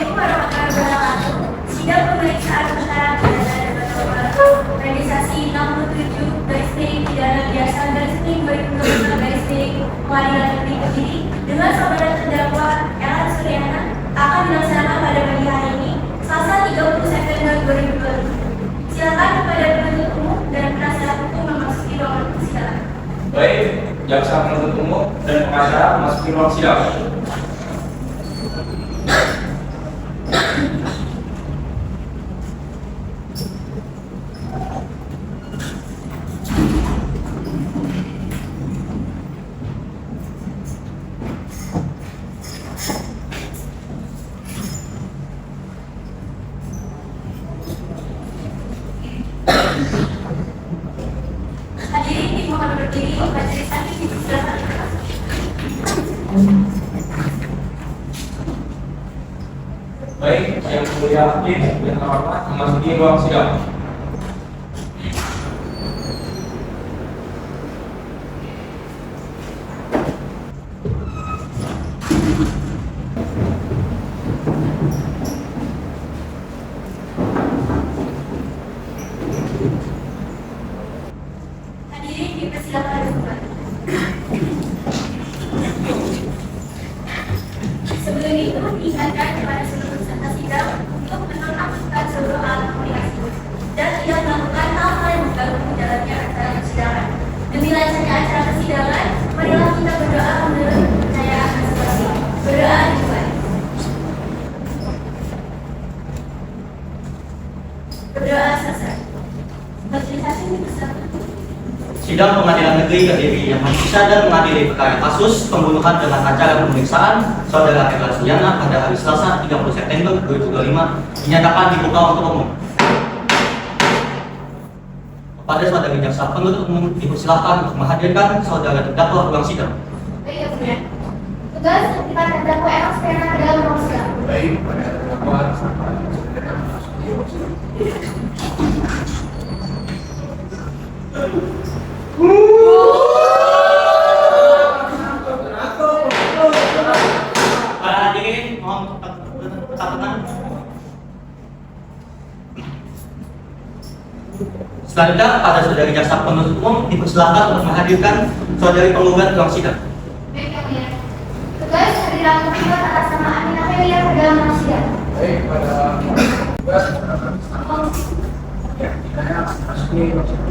warahmatullahi wabarakatuh. Sidang pemeriksaan perkara pidana organisasi 67 garis miring pidana biasa garis miring 2025 garis miring Pengadilan Negeri Kediri dengan saudara terdakwa Ellen Suryana akan dilaksanakan pada pagi hari ini, Selasa 30 September 2020. Silakan kepada penuntut umum dan penasihat hukum memasuki ruangan persidangan. Baik, jaksa penuntut umum dan pengacara memasuki ruang sidang. Hadirin dimohon berdiri, majelis hakim dipersilakan. Baik, yang mulia hakim yang terhormat memasuki ruang sidang. Hadirin dipersilakan duduk. Sebelum itu, diingatkan kepada seluruh peserta sidang untuk menonaktifkan seluruh alat komunikasi dan tidak melakukan hal-hal yang mengganggu jalannya acara persidangan. Demi lancarnya acara persidangan, marilah kita berdoa menurut kepercayaan masing-masing. Berdoa dimulai. Berdoa selesai. Majelis hakim dipersilakan. Sidang Pengadilan Negeri Kediri yang memeriksa dan mengadili perkara kasus pembunuhan dengan acara pemeriksaan saudara Ellen Suryana pada hari Selasa 30 September 2025 dinyatakan dibuka untuk umum. Kepada saudara jaksa penuntut umum dipersilakan untuk menghadirkan saudara terdakwa ruang sidang. Baik, ya, Bunda. Tugas kita terdakwa Ellen Suryana adalah ruang sidang. Baik, pada terdakwa Para hadirin mohon tetap tenang. Selanjutnya pada saudari jaksa penuntut umum dipersilakan untuk menghadirkan saudari penggugat ruang sidang. Baik, ya, Bunda. Tugas hadiran terlibat atas nama Amina Felia ke dalam ruang sidang. baik pada tugas ya, kita memasuki ruang sidang.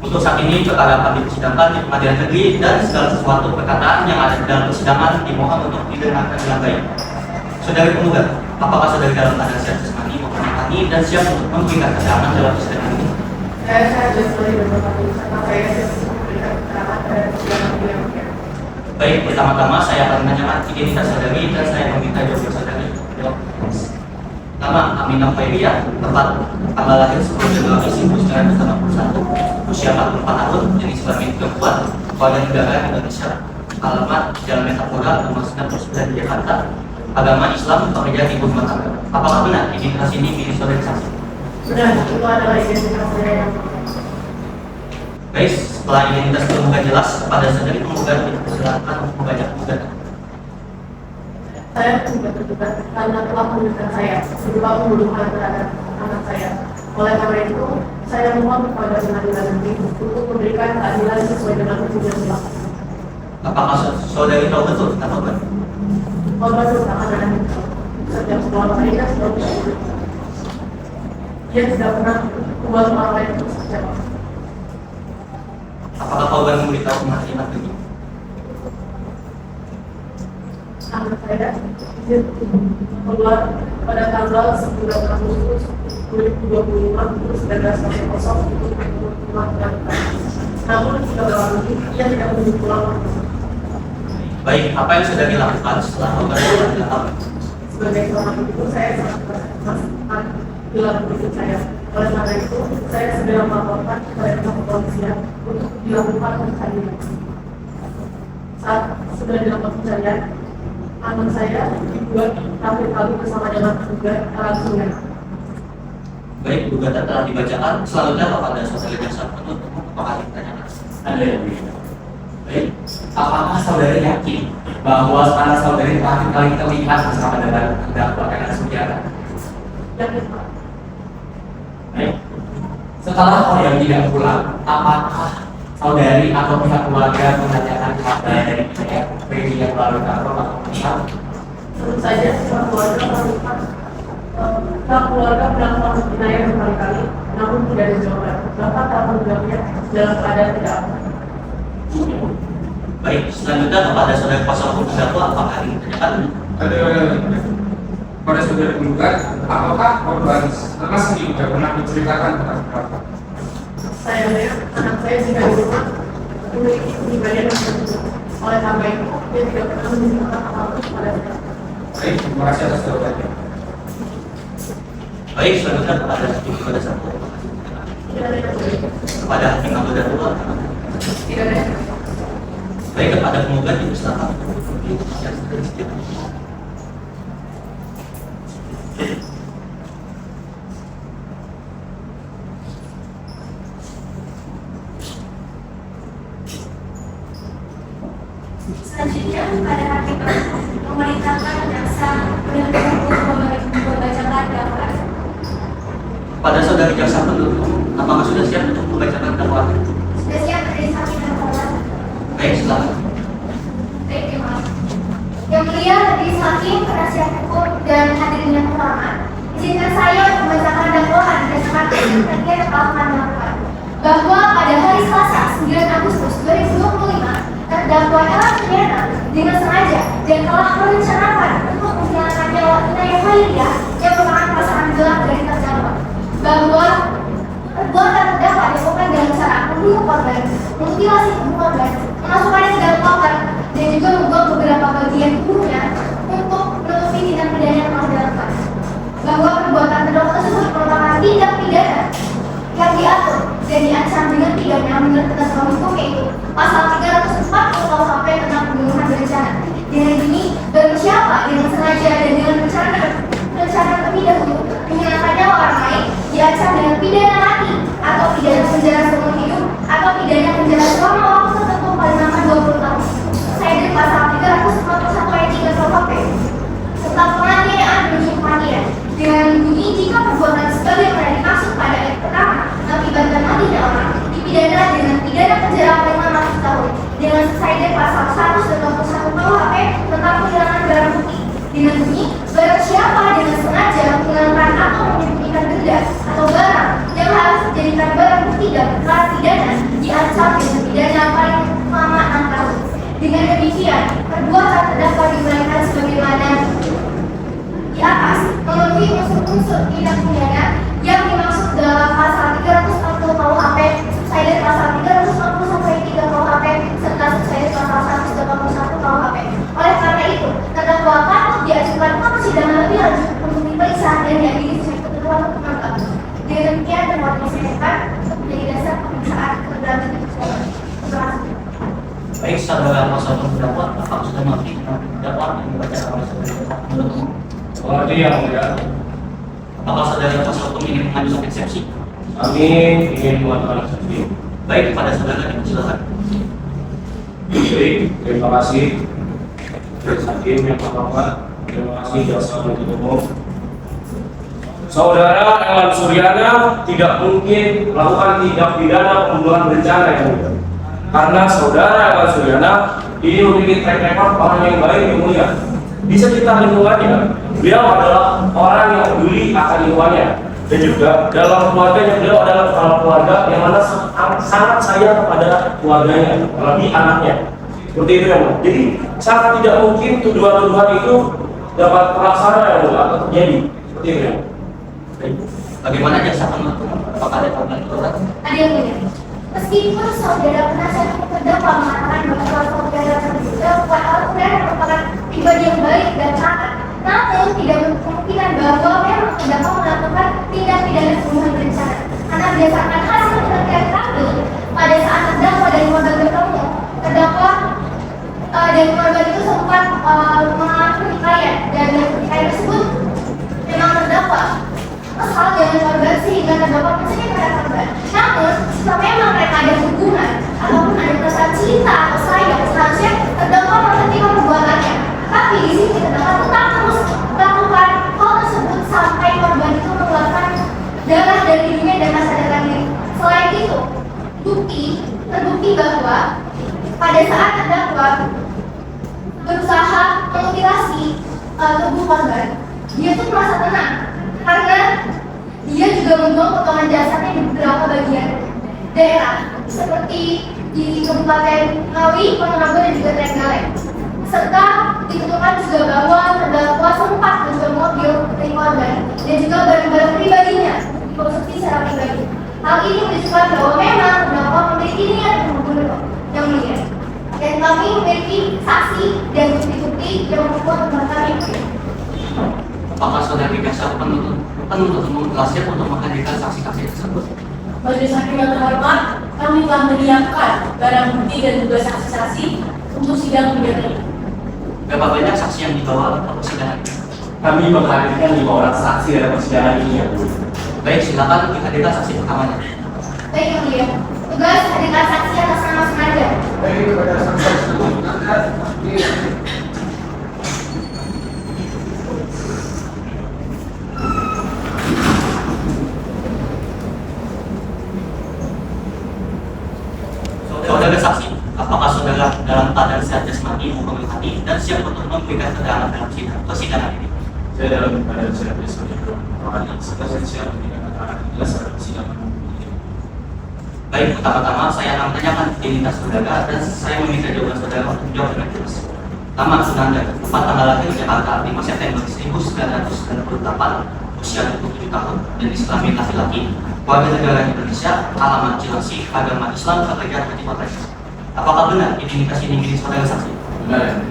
Untuk saat ini perkara akan dipersidangkan di Pengadilan Negeri dan segala sesuatu perkataan yang ada di dalam persidangan dimohon untuk didengarkan dengan baik. Saudari penggugat, apakah saudari dalam keadaan siap jasmani maupun rohani dan siap untuk memberikan keterangan dalam persidangan ini? Saya jasmani dan rohani serta saya siap untuk memberikan keterangan pada persidangan ini yang mulia. Baik, pertama-tama saya akan menanyakan identitas saudari dan saya meminta jawaban saudari. Nama Aminah Felia, tempat tanggal lahir 10 Februari 1981, usia 44 tahun, jenis kelamin perempuan, warga negara Indonesia, alamat Jalan Metapora, nomor 99 di Jakarta, agama Islam, pekerjaan ibu rumah tangga. Apakah benar identitas ini milik saudari saksi? Benar, itu adalah identitas saya yang Baik, setelah identitas terbuka jelas kepada saudari penggugat dipersilakan untuk membaca gugatan. saya terlibat karena telah menyebutkan saya berupa pembunuhan terhadap anak saya. Oleh karena itu, saya mohon kepada pengadilan negeri untuk memberikan keadilan sesuai dengan hukum yang berlaku. Apakah saudari tahu betul tentang korban? Korban merupakan anak sejak sekolah saya sudah bersyukur. Dia tidak pernah membuat orang lain untuk kecewa. Apakah korban memberitahu kematian anak ini? Anak saya keluar pada tanggal 9 Agustus 2025 untuk 19.00 untuk melakukan. Namun sudah berlalu, ia tidak menuju pulang. Baik, apa yang sudah dilakukan setelah korban datang? Sebagai seorang ibu, saya sangat merasakan perilaku istri saya. Oleh karena itu, saya segera melaporkan kepada pihak kepolisian untuk dilakukan pencarian. Saat sudah dilakukan pencarian, anak saya dibuat terakhir kali bersama dengan petugas Ellen Suryana. Baik, gugatan telah dibacakan. Selanjutnya kepada saudara jaksa penuntut umum, apakah ditanyakan? Ada yang begitu. Baik, apakah saudara yakin bahwa saudara saudari terakhir kali terlihat bersama dengan terdakwa Eka Sugiarto? Yakin Pak? Baik. Setelah yang tidak pulang, apakah saudari atau pihak keluarga menanyakan kepada dari pihak Reni yang lalu kantor atau pihak? Tentu saja sebuah keluarga melakukan keluarga melakukan penilaian berkali-kali, namun tidak ada jawaban. Bahkan telepon genggamnya dalam keadaan tidak aman. Baik, selanjutnya kepada saudara kuasa hukum terdakwa, apakah ditanyakan? Ada pada saudara penggugat, apakah korban lemas ini sudah pernah menceritakan tentang berapa? Saya melihat anak saya jika di rumah memiliki kepribadian yang berbeda. Oleh karena itu, dia tidak pernah menunjukkan apapun kepada saya. Baik, terima kasih atas jawabannya. Baik, selanjutnya kepada hakim pada satu. Tidak ada yang berbeda. Kepada hakim anggota dua. Tidak ada yang berbeda. Baik, kepada penggugat dipersilakan. Selanjutnya kepada hakim memerintahkan jaksa penuntut umum membacakan dakwaan. Pada saudara jaksa penuntut umum, apakah sudah siap untuk membacakan dakwaan? Sudah siap majelis hakim dan hormat. Baik, silakan. Baik, terima kasih. Yang mulia majelis hakim, penasihat hukum dan hadirin yang terhormat, izinkan saya untuk membacakan dakwaan berdasarkan keterangan yang telah kami lakukan bahwa pada hari Selasa 9 Agustus 2025 terdakwa Eka Sugiarto dengan sengaja dan telah merencanakan untuk menghilangkan nyawa Inaya Khairiyah yang merupakan pasangan gelap dari terdakwa, bahwa perbuatan terdakwa dilakukan dengan cara membunuh korban, memutilasi tubuh korban, memasukkannya ke dalam koper, dan juga membuang beberapa bagian tubuhnya untuk menutupi tindak pidana yang telah dilakukan. Bahwa perbuatan terdakwa tersebut merupakan tindak pidana yang diatur dan diancam dengan pidana menurut ketentuan hukum, yaitu pasal 340 KUHP tentang pembunuhan berencana. Dengan ini, barang siapa dengan sengaja dan dengan rencana terlebih dahulu menghilangkan nyawa orang lain diancam dengan pidana mati atau pidana penjara seumur hidup atau pidana penjara selama waktu tertentu paling lama 20 tahun. Saya dari pasal 341 ayat 3 KUHP tentang penganiayaan menuju kematian dengan bunyi jika perbuatan sebagaimana dimaksud pada ayat pertama mengakibatkan matinya orang dipidana dengan pidana penjara paling lama 1 tahun dengan sesuai dengan pasal 191 KUHP tentang penghilangan barang bukti dengan bunyi barang siapa dengan sengaja menghilangkan atau menyembunyikan benda atau barang yang harus dijadikan barang bukti dan perkara pidana diancam dengan pidana paling lama 6 tahun. Dengan demikian, perbuatan terdakwa diuraikan sebagaimana di atas memenuhi unsur-unsur tindak pidana yang dimaksud dalam pasal 340 KUHP, subsidiary pasal 341 ayat 3 KUHP serta subsidiary pasal 181 KUHP. Oleh karena itu, terdakwa patut diajukan ke persidangan lebih lanjut untuk diperiksa dan diadili sesuai ketentuan hukum yang berlaku. Dengan demikian, dapat disampaikan untuk menjadi dasar pemeriksaan keberlanjutan persidangan. Terima kasih. Baik, saudara kuasa hukum terdakwa, apakah sudah mengerti tentang dakwaan yang dibacakan oleh saudara jaksa penuntut umum? Mengerti yang mulia. Apakah saudara kuasa hukum ingin mengajukan eksepsi? Kami ingin mengajukan eksepsi. Baik, kepada saudara dipersilakan. Baik, terima kasih. Majelis hakim yang terhormat, terima kasih jaksa penuntut umum. Saudara Elan Suryana tidak mungkin melakukan tindak pidana pembunuhan berencana yang mulia. Karena saudara Elan Suryana ini memiliki track record orang yang baik yang mulia. Di sekitar lingkungannya, beliau adalah orang yang peduli akan lingkungannya. Dan juga dalam keluarganya, beliau adalah kepala keluarga yang mana sangat sayang kepada keluarganya, apalagi anaknya. Seperti itu ya, Bu. Jadi sangat tidak mungkin tuduhan-tuduhan itu dapat terlaksana ya, Bu, atau terjadi. Seperti itu ya. Baik. Bagaimana jaksa penuntut umum? Apakah ada tambahan aturan? Ada yang mulia. Meskipun saudara penasihat hukum terdakwa mengatakan bahwa saudara merupakan pribadi yang baik dan taat, namun tidak kemungkinan bahwa memang terdakwa melakukan tindak pidana pembunuhan berencana. Karena berdasarkan hasil penelitian kami, pada saat terdakwa dan korban bertemu, terdakwa dan korban itu sempat mengalami pertikaian dan pertikaian tersebut memang terdakwa kesal dengan korban sehingga pada saat terdakwa berusaha memotivasi tubuh korban, dia tuh merasa tenang karena dia juga membuang potongan jasadnya di beberapa bagian daerah seperti di Kabupaten Ngawi, Ponorogo, dan juga Trenggalek. Serta ditentukan juga bahwa terdakwa sempat menjual mobil dari korban dan juga barang-barang pribadinya dikonsumsi secara pribadi. Hal ini menunjukkan bahwa memang terdakwa memiliki niat untuk membunuh yang mulia. Dan kami memiliki saksi dan bukti-bukti yang membuat kami. Apakah saudara jaksa penuntut umum telah siap untuk menghadirkan saksi-saksi tersebut? Majelis Hakim yang terhormat, kami telah menyiapkan barang bukti dan juga saksi-saksi untuk sidang pidana ini. Berapa banyak saksi yang dibawa ke persidangan ini? Kami menghadirkan 5 orang saksi dalam persidangan ini ya Bu. Baik, silakan dihadirkan saksi pertamanya. Baik yang mulia, tugas hadirkan saksi atas nama sengaja. Baik, kepada saksi tersebut, Saudara saksi, apakah saudara dalam keadaan sehat jasmani maupun hati dan siap untuk memberikan keterangan dalam persidangan ini? Saya dalam keadaan sehat jasmani rohani, serta saya siap memberikan keterangan jelas dalam persidangan. Baik, pertama-tama saya akan menanyakan identitas saudara dan saya meminta jawaban saudara untuk menjawab dengan jelas. Pertama, Sunanda, tempat tanggal lahir Jakarta 5 September 1998, usia 27 tahun, dan Islami laki-laki, warga negara Indonesia, alamat Cilengsi, agama Islam, pekerjaan haji kota. Apakah benar identitas ini milik saudara saksi? Benar.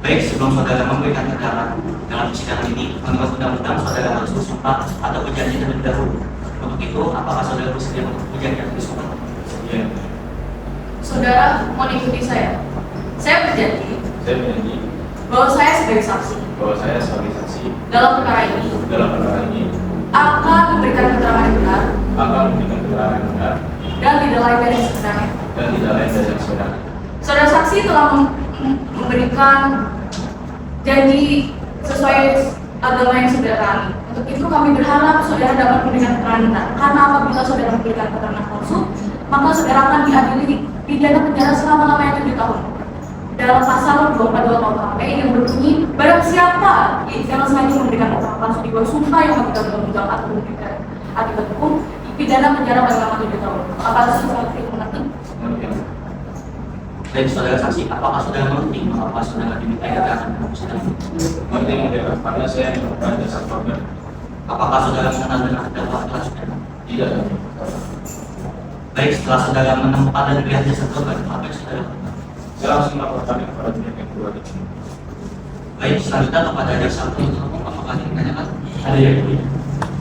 Baik, sebelum saudara memberikan keterangan dalam persidangan ini, menurut undang-undang saudara harus bersumpah atau berjanji terlebih dahulu. Untuk itu, apakah saudara bersedia untuk berjanji atau bersumpah? Iya. Saudara mohon ikuti saya. Saya berjanji Saya berjanji bahwa saya sebagai saksi bahwa saya sebagai saksi dalam perkara ini dalam perkara ini akan memberikan keterangan yang benar akan memberikan keterangan yang benar dan tidak lain dari yang sebenarnya. dan tidak lain dari yang sebenarnya. Saudara saksi telah memberikan janji sesuai agama yang saudara kami. Untuk itu kami berharap saudara dapat memberikan keterangan benar. Karena apabila saudara memberikan keterangan palsu, maka saudara akan diadili pidana penjara selama-lamanya 7 tahun. Dalam pasal 22 KUHP yang berbunyi, barang siapa yang sengaja memberikan keterangan palsu di bawah sumpah yang mengikat undang-undang atau memberikan akibat hukum, pidana penjara paling lama 7 tahun. Apakah saudara mengerti? Dan saudara saksi, apakah saudara mengerti mengapa saudara diminta keterangan dalam persidangan? Mengerti mendengar karena saya merupakan jasa korban. Apakah saudara mengenal dengan terdakwa telah saudara? Tidak. Baik, setelah saudara menemukan dan melihat jasad korban, apa yang saudara lakukan? Saya langsung melaporkan kepada pihak yang berwajib. Baik, selanjutnya kepada jaksa penuntut umum, apakah yang ditanyakan? Ada yang mulia.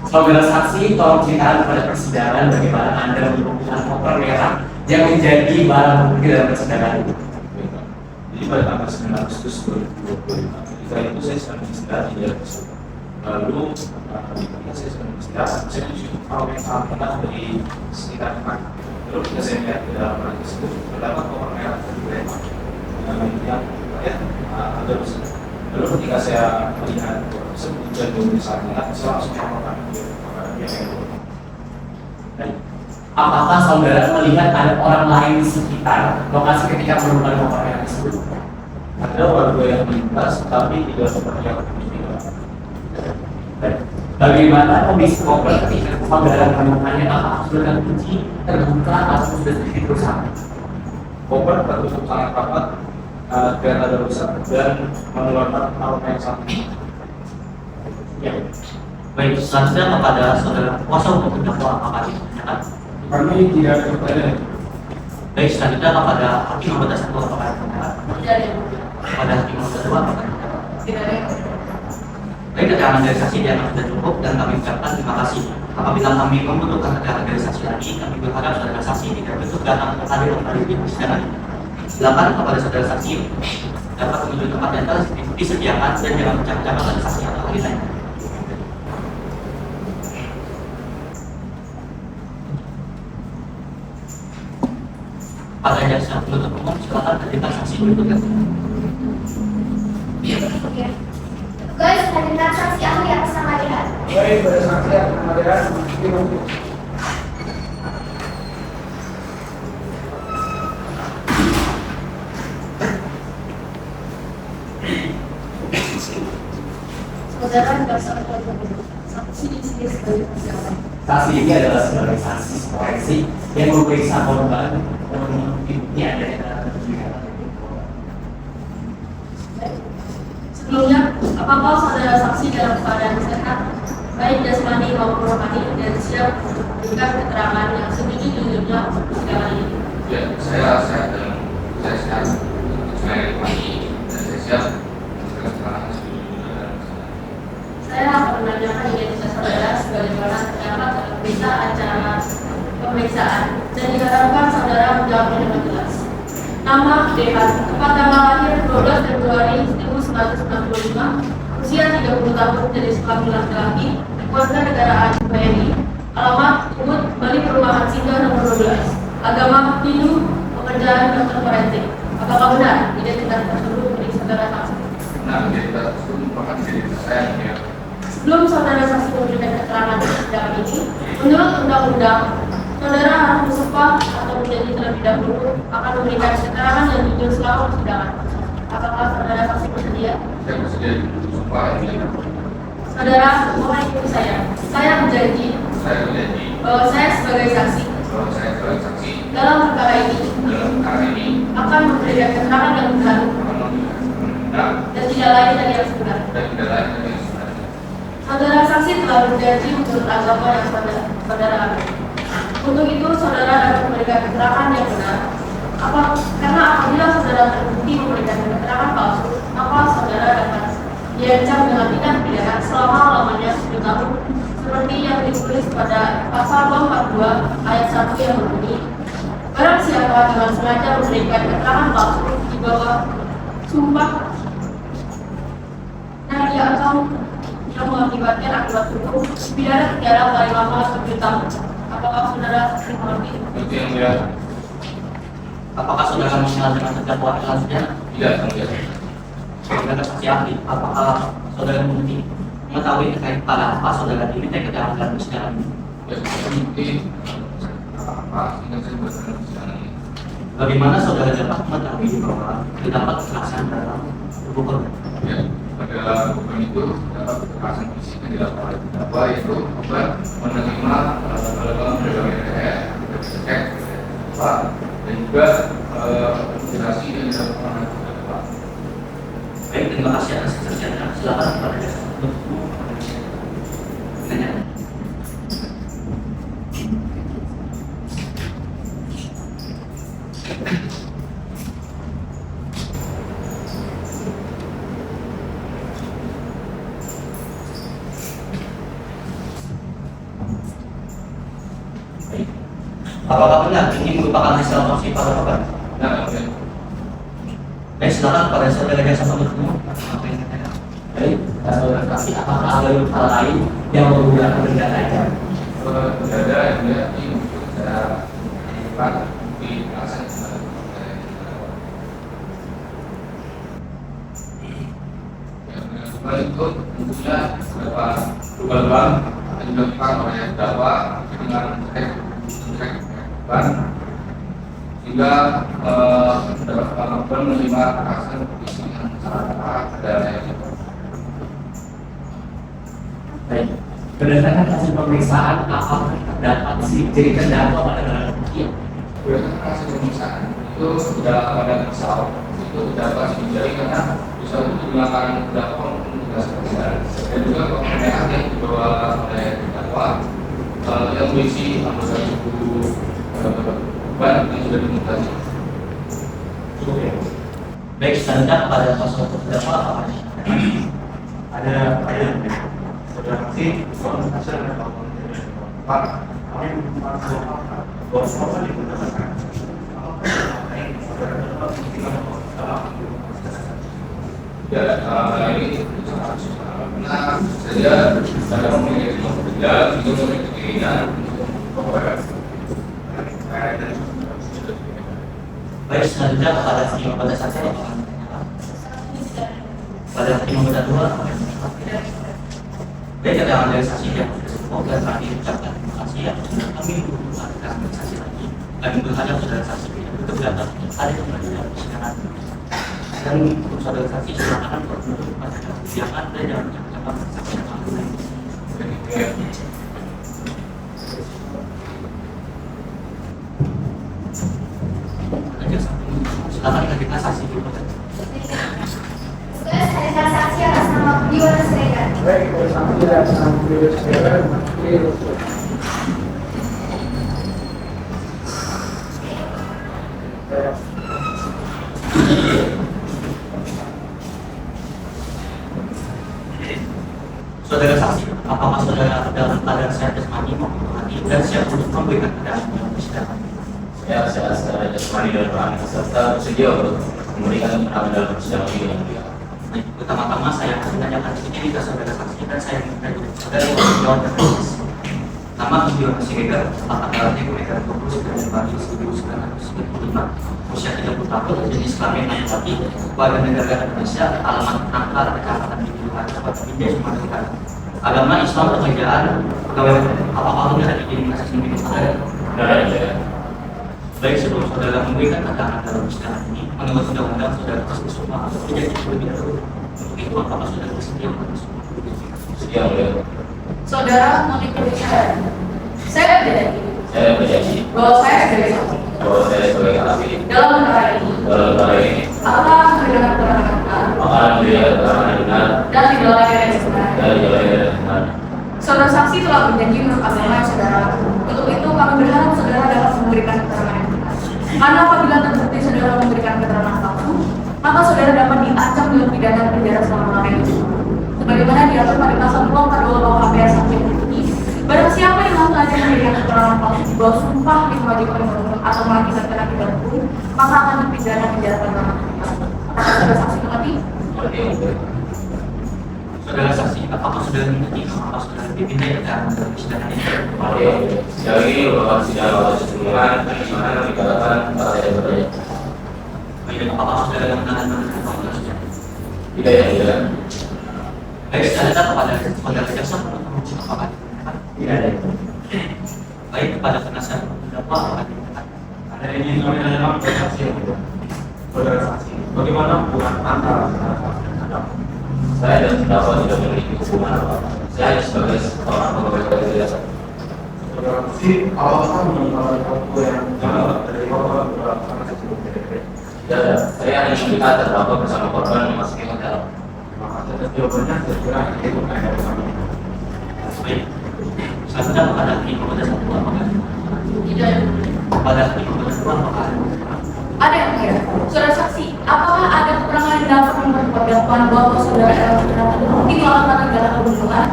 Saudara saksi, tolong ceritakan kepada persidangan bagaimana Anda menemukan koper merah yang menjadi barang bukti dalam persidangan ini. Jadi pada tanggal 9 Agustus 2025, ketika itu saya sedang beristirahat di dalam pesawat. Lalu ketika saya sedang beristirahat, saya menuju orang yang sangat tenang dari sekitar depan. Lalu ketika saya melihat ke dalam orang tersebut, terdapat koper merah dari Bremen yang agak besar. Lalu ketika saya melihat koper tersebut dan misalnya, saya langsung melaporkan kepada pihak yang berwajib. Apakah saudara melihat ada orang lain di sekitar lokasi ketika menemukan koper merah tersebut? Ada warga yang melintas, tapi tidak seperti yang tidak. Bagaimana kondisi koper ketika saudara menemukannya? Apakah sudah terkunci, terbuka, atau sudah sedikit rusak? Koper tertutup sangat rapat, tidak ada rusak dan mengeluarkan aroma yang sangat. Ya. Baik, selanjutnya kepada saudara kuasa hukum terdakwa, apakah ditanyakan? kami tidak ada pertanyaan. Baik, selanjutnya kepada hakim anggota 1, apakah ditanyakan? Tidak ada yang mulia. Kepada hakim anggota 2, apakah ditanyakan? Tidak ada yang mulia. Baik, keterangan dari saksi dianggap sudah cukup dan kami ucapkan terima kasih. Apabila kami membutuhkan keterangan dari saksi lagi, kami berharap saudara saksi tidak bentuk datang hadir kembali di persidangan ini. Silakan kepada saudara saksi dapat menuju tempat yang telah disediakan dan jangan bercakap-cakap pada saksi atau ahli lain. Pada jaksa penuntut umum, silakan hadirkan saksi berikutnya. Ya. Tugas hadirkan saksi ahli atas nama Lihat. Baik, pada saksi yang kemarin, saksi ini adalah sebagai saksi forensik yang memeriksa korban dan membuktikan adanya keterlibatan. Sebelumnya, apakah saudara saksi dalam keadaan sehat, baik jasmani maupun rohani, dan siap memberikan keterangan yang sejujur-jujurnya untuk persidangan ini? Ya, saya sehat dan saya sehat. Saya pagi dan saya siap untuk keterangan sejujurnya dalam persidangan. Saya akan menanyakan identitas saudara sebagaimana terdapat dalam berita acara pemeriksaan dan diharapkan saudara menjawabnya dengan jelas. Nama DH, tempat tanggal lahir 12 Februari 1995, usia 30 tahun, jenis kelamin laki-laki, warga negaraan WNI, alamat Ubud, Bali Perumahan Singgah nomor 12, agama Hindu, pekerjaan dokter forensik. Apakah benar identitas tersebut milik saudara saksi? Nah, identitas tersebut merupakan identitas saya ya. Sebelum saudara saksi memberikan keterangan di persidangan ini, menurut undang-undang, saudara harus bersumpah atau menjadi terlebih dahulu akan memberikan keterangan yang jujur selama persidangan. Apakah saudara saksi bersedia? Saya bersedia supaya Saudara, mohon ikuti saya. Saya berjanji saya berjanji bahwa saya sebagai saksi bahwa saya sebagai saksi dalam perkara ini dalam perkara ini akan memberikan keterangan yang benar akan memberikan dan tidak lain dari yang sebenar. dan tidak lain dari yang sebenarnya. Saudara saksi telah berjanji menurut agama yang saudara ambil. Untuk itu, saudara dapat memberikan keterangan yang benar. Karena apabila saudara terbukti memberikan keterangan palsu, maka saudara dapat diancam dengan tindak pidana selama-lamanya 10 tahun, seperti yang ditulis pada pasal 242 ayat 1 yang berbunyi, barang siapa dengan sengaja memberikan keterangan palsu di bawah sumpah dia atau yang mengakibatkan akibat hukum pidana penjara paling lama 7 tahun. Apakah saudara saksi mengerti? Itu yang dia Apakah saudara mengenal dengan terdakwa dalam sejarah? tidak melihat. Saudara saksi ahli, apakah saudara mengerti mengetahui terkait pada apa saudara diminta keterangan dalam persidangan ini? Ya, seperti apa sehingga saya berkenan di sana ini. Bagaimana saudara dapat mengetahui bahwa terdapat kekerasan dalam tubuh korban? Ya, pada bukan itu dapat kekerasan fisik yang dilakukan oleh terdakwa yaitu korban menerima dalam berbagai daerah, cek, dan juga konspirasi yang dilakukan oleh terdakwa. Baik, terima kasih atas kesaksiannya. Silakan kepada jasa untuk menanya. Apakah benar ini merupakan hasil otopsi pada korban? Nah, oke. Baik, silakan pada saudara jasa penuntut umum. Apa yang dikatakan? Baik, saudara saksi, apakah ada hal lain yang menggunakan benda tajam? Berada yang berarti untuk secara cepat di alasan yang itu tentunya beberapa luka-luka yang dilakukan oleh terdakwa dengan cek ban sehingga dapat korban menerima kekerasan fisik yang sangat parah pada yang itu. Baik, berdasarkan hasil pemeriksaan, apakah terdapat ciri terdakwa pada barang bukti? Berdasarkan hasil pemeriksaan itu sudah pada pisau itu dapat dicari karena pisau itu digunakan terdakwa untuk tugas pemeriksaan dan juga koper merah yang dibawa oleh terdakwa yang berisi anggota tubuh ban yang sudah dimutasi. Cukup ya? Baik, selanjutnya kepada paslon terdakwa apa? Ada saudara saksi soal hasil Pak, kami masuk bahwa korban digunakan. Ya, ini karena saya ada memiliki kerja juga memiliki keinginan. Baik, selanjutnya kepada hakim pada saksi apa? Pada hakim pada dua. Baik, keterangan dari saksi yang dan terakhir ucapkan terima kasih ya. Kami membutuhkan saksi lagi. Kami berharap saudara saksi keberatan ada kembali dalam persidangan. Dan untuk saudara saksi silakan bertutur pada jangan ada dalam jangka sampai Tugas hadirkan saksi atas nama Budi Wana Siregar. Baik, bersama dan saudara Saudara saksi, apakah saudara dalam keadaan sehat jasmani maupun rohani dan siap untuk memberikan keterangan dalam persidangan? Saya secara jasmani dan rohani serta bersedia untuk memberikan keterangan dalam persidangan ini yang mulia. Baik, pertama-tama saya akan menanyakan identitas saudara saksi dan saya minta saudara untuk menjawab dengan jelas. Nama Budi Wana Siregar, tanggal lahir kelahiran 29 Januari 1995, usia 30 tahun, jenis kelamin laki-laki, warga negara Indonesia, alamat Nangkar, Kecamatan Binjai, Kabupaten Binjai, Sumatera Utara. Agama Islam, pekerjaan, pegawai, apakah saudara diidentifikasi sebagai saudara? Benar. Baik, sebelum saudara memberikan keterangan dalam persidangan ini, menurut undang-undang saudara harus bersumpah atau berjanji terlebih dahulu. Untuk itu, apakah saudara bersedia untuk bersumpah? Sedia mulia. Saudara mengikuti syarat. Saya berjanji Saya berjanji bahwa saya sebagai saksi bahwa saya sebagai saksi dalam perkara ini dalam perkara ini akan memberikan keterangan yang benar akan memberikan keterangan yang benar dan tidak lagi yang sebenarnya. dan jalan yang benar. Saudara saksi telah berjanji menurut agama yang saudara. Untuk itu kami berharap saudara dapat memberikan keterangan yang benar. Karena apabila terbukti saudara memberikan keterangan palsu, maka saudara dapat diancam dengan pidana penjara selama lamanya. Sebagaimana diatur pada pasal 242 KUHP ayat 1 ini, barang siapa yang sengaja memberikan keterangan palsu di bawah sumpah yang mewajibkan menurut atau mengakibatkan akibat hukum, maka akan dipidana penjara selama lamanya. Apakah saudara saksi mengerti? Seperti yang mulia. Saudara saksi, apakah saudara mengerti mengapa saudara diminta keterangan dalam persidangan ini? Seperti yang mulia. Sekali lagi merupakan sidang atau sesungguhan di mana dikatakan pada saya bertanya. Baik, apakah saudara menandatangani fakta persidangan? Tidak yang mulia. Baik, saudara kepada saudara jaksa penuntut umum apakah digunakan? Tidak ada. Baik, kepada penasihat terdakwa apakah digunakan? Ada ini namanya dalam saksi. Saudara saksi, bagaimana hubungan antara saudara saksi dan terdakwa? Saya dan terdakwa tidak memiliki hubungan apa-apa. Saya sebagai seorang pegawai kejaksaan. Saudara saksi, apakah mengenal fakta yang benar dari korban beberapa saksi? Tidak ada. Saya hanya meminta terdakwa bersama korban memasuki hotel. Maka atas jawabannya saya kira itu ada bersama. Baik, selanjutnya kepada hakim kepada satu apakah digunakan? Tidak. Kepada hakim kepada dua apakah digunakan? Ada yang mengira. Saudara saksi, apakah ada keterangan yang dapat memperkuat dakwaan bahwa saudara L saudara terbukti melakukan tindakan pembunuhan?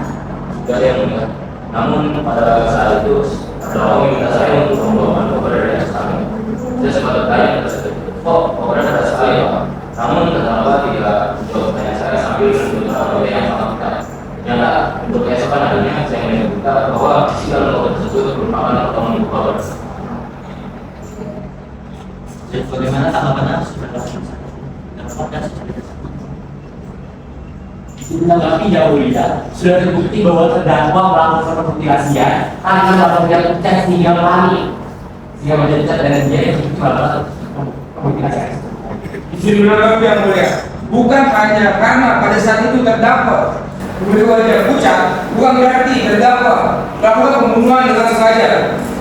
Tidak ada yang mulia. Namun pada saat itu terdakwa meminta saya untuk membawa kepada dari kami. Saya sempat bertanya tersebut. Kok kepada dari saya? Namun terdakwa tidak menjawab pertanyaan saya sambil menunjukkan oleh yang bersangkutan. Ternyata untuk keesokan harinya saya menyebutkan bahwa isi dalam dokumen tersebut merupakan potongan buku kabar. Dan bagaimana tanggapan saudara saksi dalam fakta secara Menanggapi yang mulia, sudah terbukti bahwa terdakwa melakukan pemutilasian karena melakukan cat hingga panik sehingga menjadi cat dan dia yang melakukan pemutilasian. Izin menanggapi yang mulia, bukan hanya karena pada saat itu terdakwa memiliki wajah pucat, bukan berarti terdakwa melakukan pembunuhan dengan sengaja.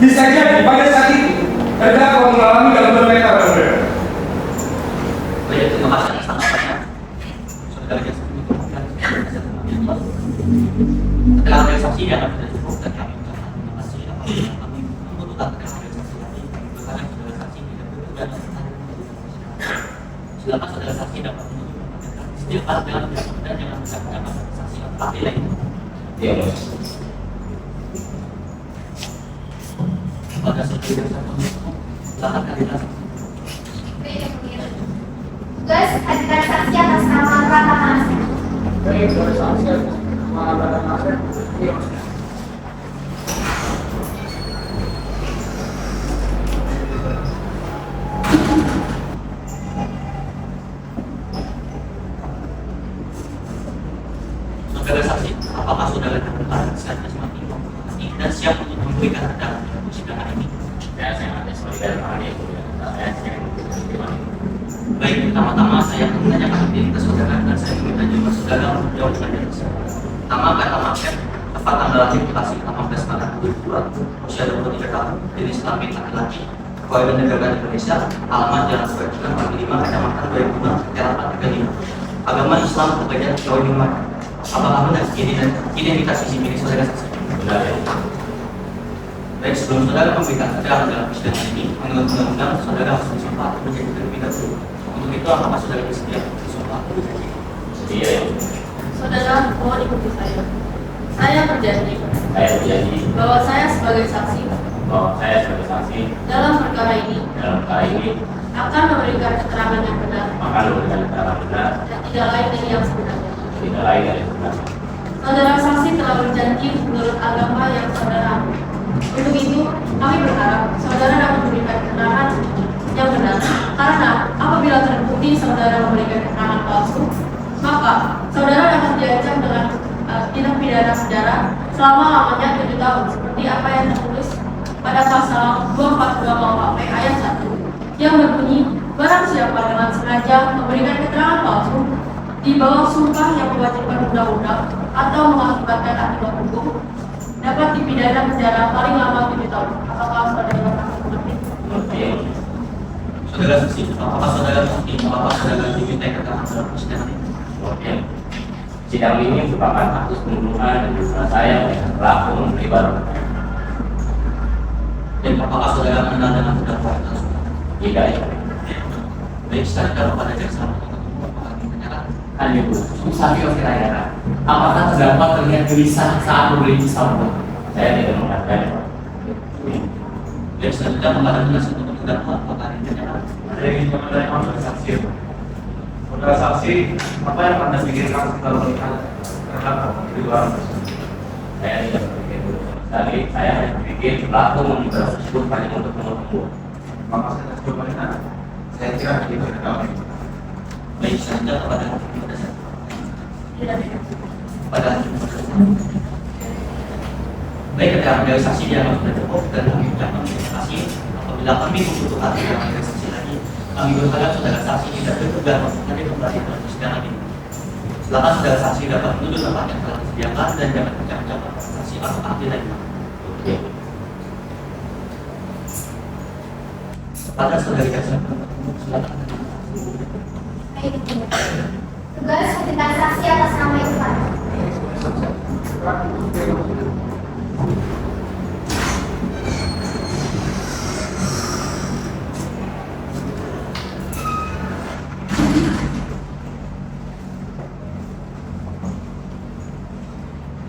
Bisa jadi pada saat itu terdakwa mengalami gangguan mental. Baik, terima kasih atas tanggapannya. Saudara jaksa penuntut umum dan penasihat hukum. Keterangan dari saksi dapat tidak cukup dan kami ucapkan terima kasih apabila kami membutuhkan keterangan dari saksi lagi karena saudara saksi tidak berkenan dan silakan saudara saksi dapat menunjukkan istilah dengan dan jangan mengucapkan saksi atau ahli lain. Iya, mulia. Kepada saudara jaksa penuntut umum, silakan hadirkan saksi. Baik, yang mulia. Tugas hadirkan saksi atas nama Rata Manasek. Baik, saudara saksi mengatakan nasib. Saudara saksi, apakah saudara dalam keadaan sehat jasmani maupun rohani dan siap untuk memberikan keterangan dalam persidangan ini? Saya ada sebagai ahli. Saya ingin memberikan. Baik, pertama-tama saya akan menanyakan identitas saudara dan saya meminta juga saudara untuk menjawab dengan jelas. Nama kata Maket, tepat tanggal lahir Bekasi 18 Maret 2002, usia 23 tahun, jenis kelamin laki-laki, Keluarga Negara Indonesia, alamat Jalan Sudirman, Pagi 5, Kecamatan 2005, Jalan 35. Agama Islam kebagian Jawa Timur. Apakah benar identitas isi milik saudara saksi? Benar ya. Baik, sebelum saudara memberikan keterangan dalam persidangan ini, menurut undang-undang saudara harus disumpah menjadi terlebih dahulu. Untuk itu, apakah saudara bersedia disumpah menjadi? Iya ya. Saudara, mohon ikuti saya. Saya berjanji Saya berjanji bahwa saya sebagai saksi bahwa saya sebagai saksi dalam perkara ini dalam perkara ini akan memberikan keterangan yang benar akan memberikan keterangan benar dan tidak lain dari yang sebenarnya. tidak lain dari sebenarnya. Saudara saksi telah berjanji menurut agama yang saudara anut. Untuk itu, kami berharap saudara dapat memberikan keterangan yang benar. Karena apabila terbukti saudara memberikan keterangan palsu, maka saudara dapat diancam dengan tindak pidana penjara selama lamanya 7 tahun, seperti apa yang tertulis pada pasal 242 KUHP ayat 1 yang berbunyi, barang siapa dengan sengaja memberikan keterangan palsu di bawah sumpah yang mewajibkan undang-undang atau mengakibatkan akibat hukum dapat dipidana penjara paling lama 7 tahun. Apakah saudara mengerti? Oke. Saudara saksi, apakah saudara mengerti bahwa saudara diminta keterangan dalam persidangan ini? Oke. Sidang ini merupakan kasus pembunuhan dan bunuh saya oleh pelaku memberi barang. Dan apakah saudara mengenal dengan terdakwa langsung? Tidak ya. Baik, sekarang pada jaksa menyatakan Kan itu susah juga kira-kira. Apakah terdapat terlihat gelisah saat memberi pisau? Saya tidak mengatakan. dan selanjutnya mengadakan penjelasan untuk terdakwa apakah dinyatakan? Ada yang ingin dari saudara saksi. Saudara saksi, apa yang Anda pikirkan setelah melihat terhadap di luar? Saya tidak berpikir dulu. Tadi saya hanya berpikir pelaku membuat tersebut hanya untuk membunuh. Maka saya coba lihat. Saya kira itu tidak. Baik, selanjutnya kepada Tidak beda. pada baik, keterangan dari saksi dianggap sudah cukup dan kami ucapkan terima kasih. Apabila kami membutuhkan keterangan dari saksi lagi, kami berharap saudara saksi tidak bertugas untuk hadir kembali dalam persidangan ini. Silakan saudara saksi dapat menuju tempat yang telah disediakan dan dapat mengucapkan saksi atau ahli lagi. Oke. Kepada saudara jaksa, silakan. Baik, tugas ketika saksi atas nama Irfan.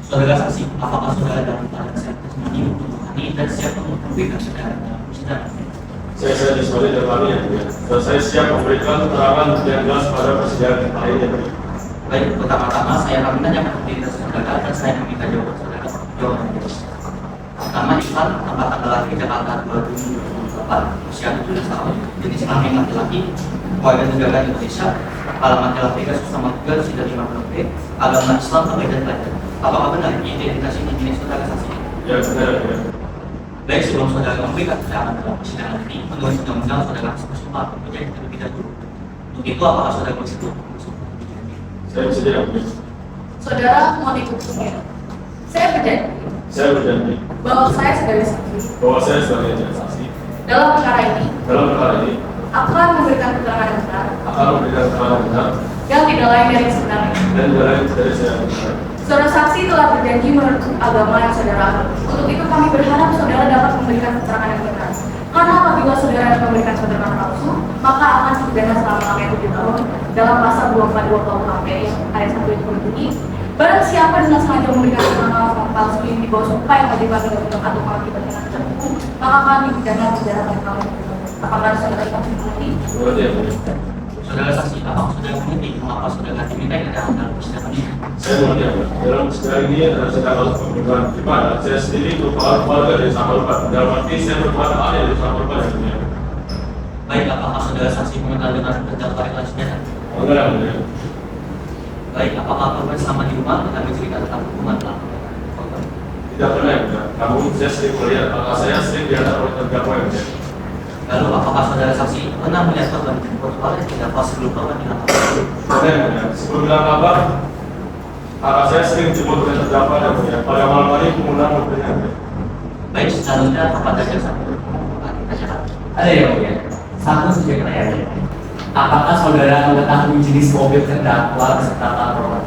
Saudara saksi, apakah saudara dalam keadaan siap testimoni untuk menghadiri dan siap untuk memberikan saudara dalam persidangan? Saya disolid dan kami yang mulia. Dan saya siap memberikan keterangan yang jelas pada persidangan kali ini. Baik, pertama-tama saya akan menanyakan identitas saudara dan saya meminta jawaban saudara. Jawaban pertama, Irfan, tempat tanggal lahir Jakarta 2024, usia 17 tahun, jenis kelamin laki-laki, warga negara Indonesia, alamat Jalan Pegasus nomor 3, Sidang 50 B, agama Islam, dan pelajar. Apakah benar identitas ini milik saudara saksi? Ya, benar. Ya. Baik, sebelum saudara memberikan keterangan dalam persidangan ini, menurut undang-undang saudara harus bersumpah menjadi terlebih dahulu. Untuk itu, apakah saudara bersedia bersumpah? Saya bersedia. Saudara mohon ikuti. Saya berjanji Saya berjanji bahwa saya sebagai saksi bahwa saya sebagai saksi dalam perkara ini dalam perkara ini akan memberikan keterangan yang benar akan memberikan keterangan benar yang tidak lain dari sebenarnya. dan dari saya benar. Saudara saksi telah berjanji menurut agama yang saudara anut. Untuk itu kami berharap saudara dapat memberikan keterangan yang benar. Karena apabila saudara memberikan keterangan palsu, maka akan dipidana selama-lamanya 7 tahun dalam pasal 242 KUHP ayat 1 itu berbunyi, barang siapa dengan sengaja memberikan keterangan palsu yang di bawah sumpah yang wajib bagi undang atau mengakibatkan akibat hukum, maka akan dipidana penjara paling lama 7 tahun. Apakah saudara mengerti? Berarti ya, benar. Saudara saksi, apakah saudara mengerti mengapa saudara diminta keterangan dalam persidangan ini? Saya mengerti apa? Dalam persidangan ini adalah sedang kasus pembunuhan di mana saya sendiri merupakan keluarga dari Samarpat. Dalam arti saya merupakan ayah dari Samarpat yang dunia. Baik, apakah saudara saksi mengenal dengan terdakwa Irfan Sudirman? Mengenal, benar. Baik, apakah korban selama di rumah pernah bercerita tentang hubungan pelaku dengan korban? Tidak pernah ya, benar. Namun saya sering melihat, maka saya sering diantar oleh terdakwa yang benar. Lalu, apakah saudara saksi pernah melihat korban dijemput oleh terdakwa sebelum korban dilakukan? Benar, benar. Sebelum bilang kabar, kakak saya sering dijemput oleh terdakwa yang benar. Pada malam hari penggunaan mobilnya. Baik, selanjutnya kepada jaksa penuntut umum akan ditanyakan. Ada ya mulia. Satu saja pertanyaannya. Apakah saudara mengetahui jenis mobil terdakwa beserta laporan?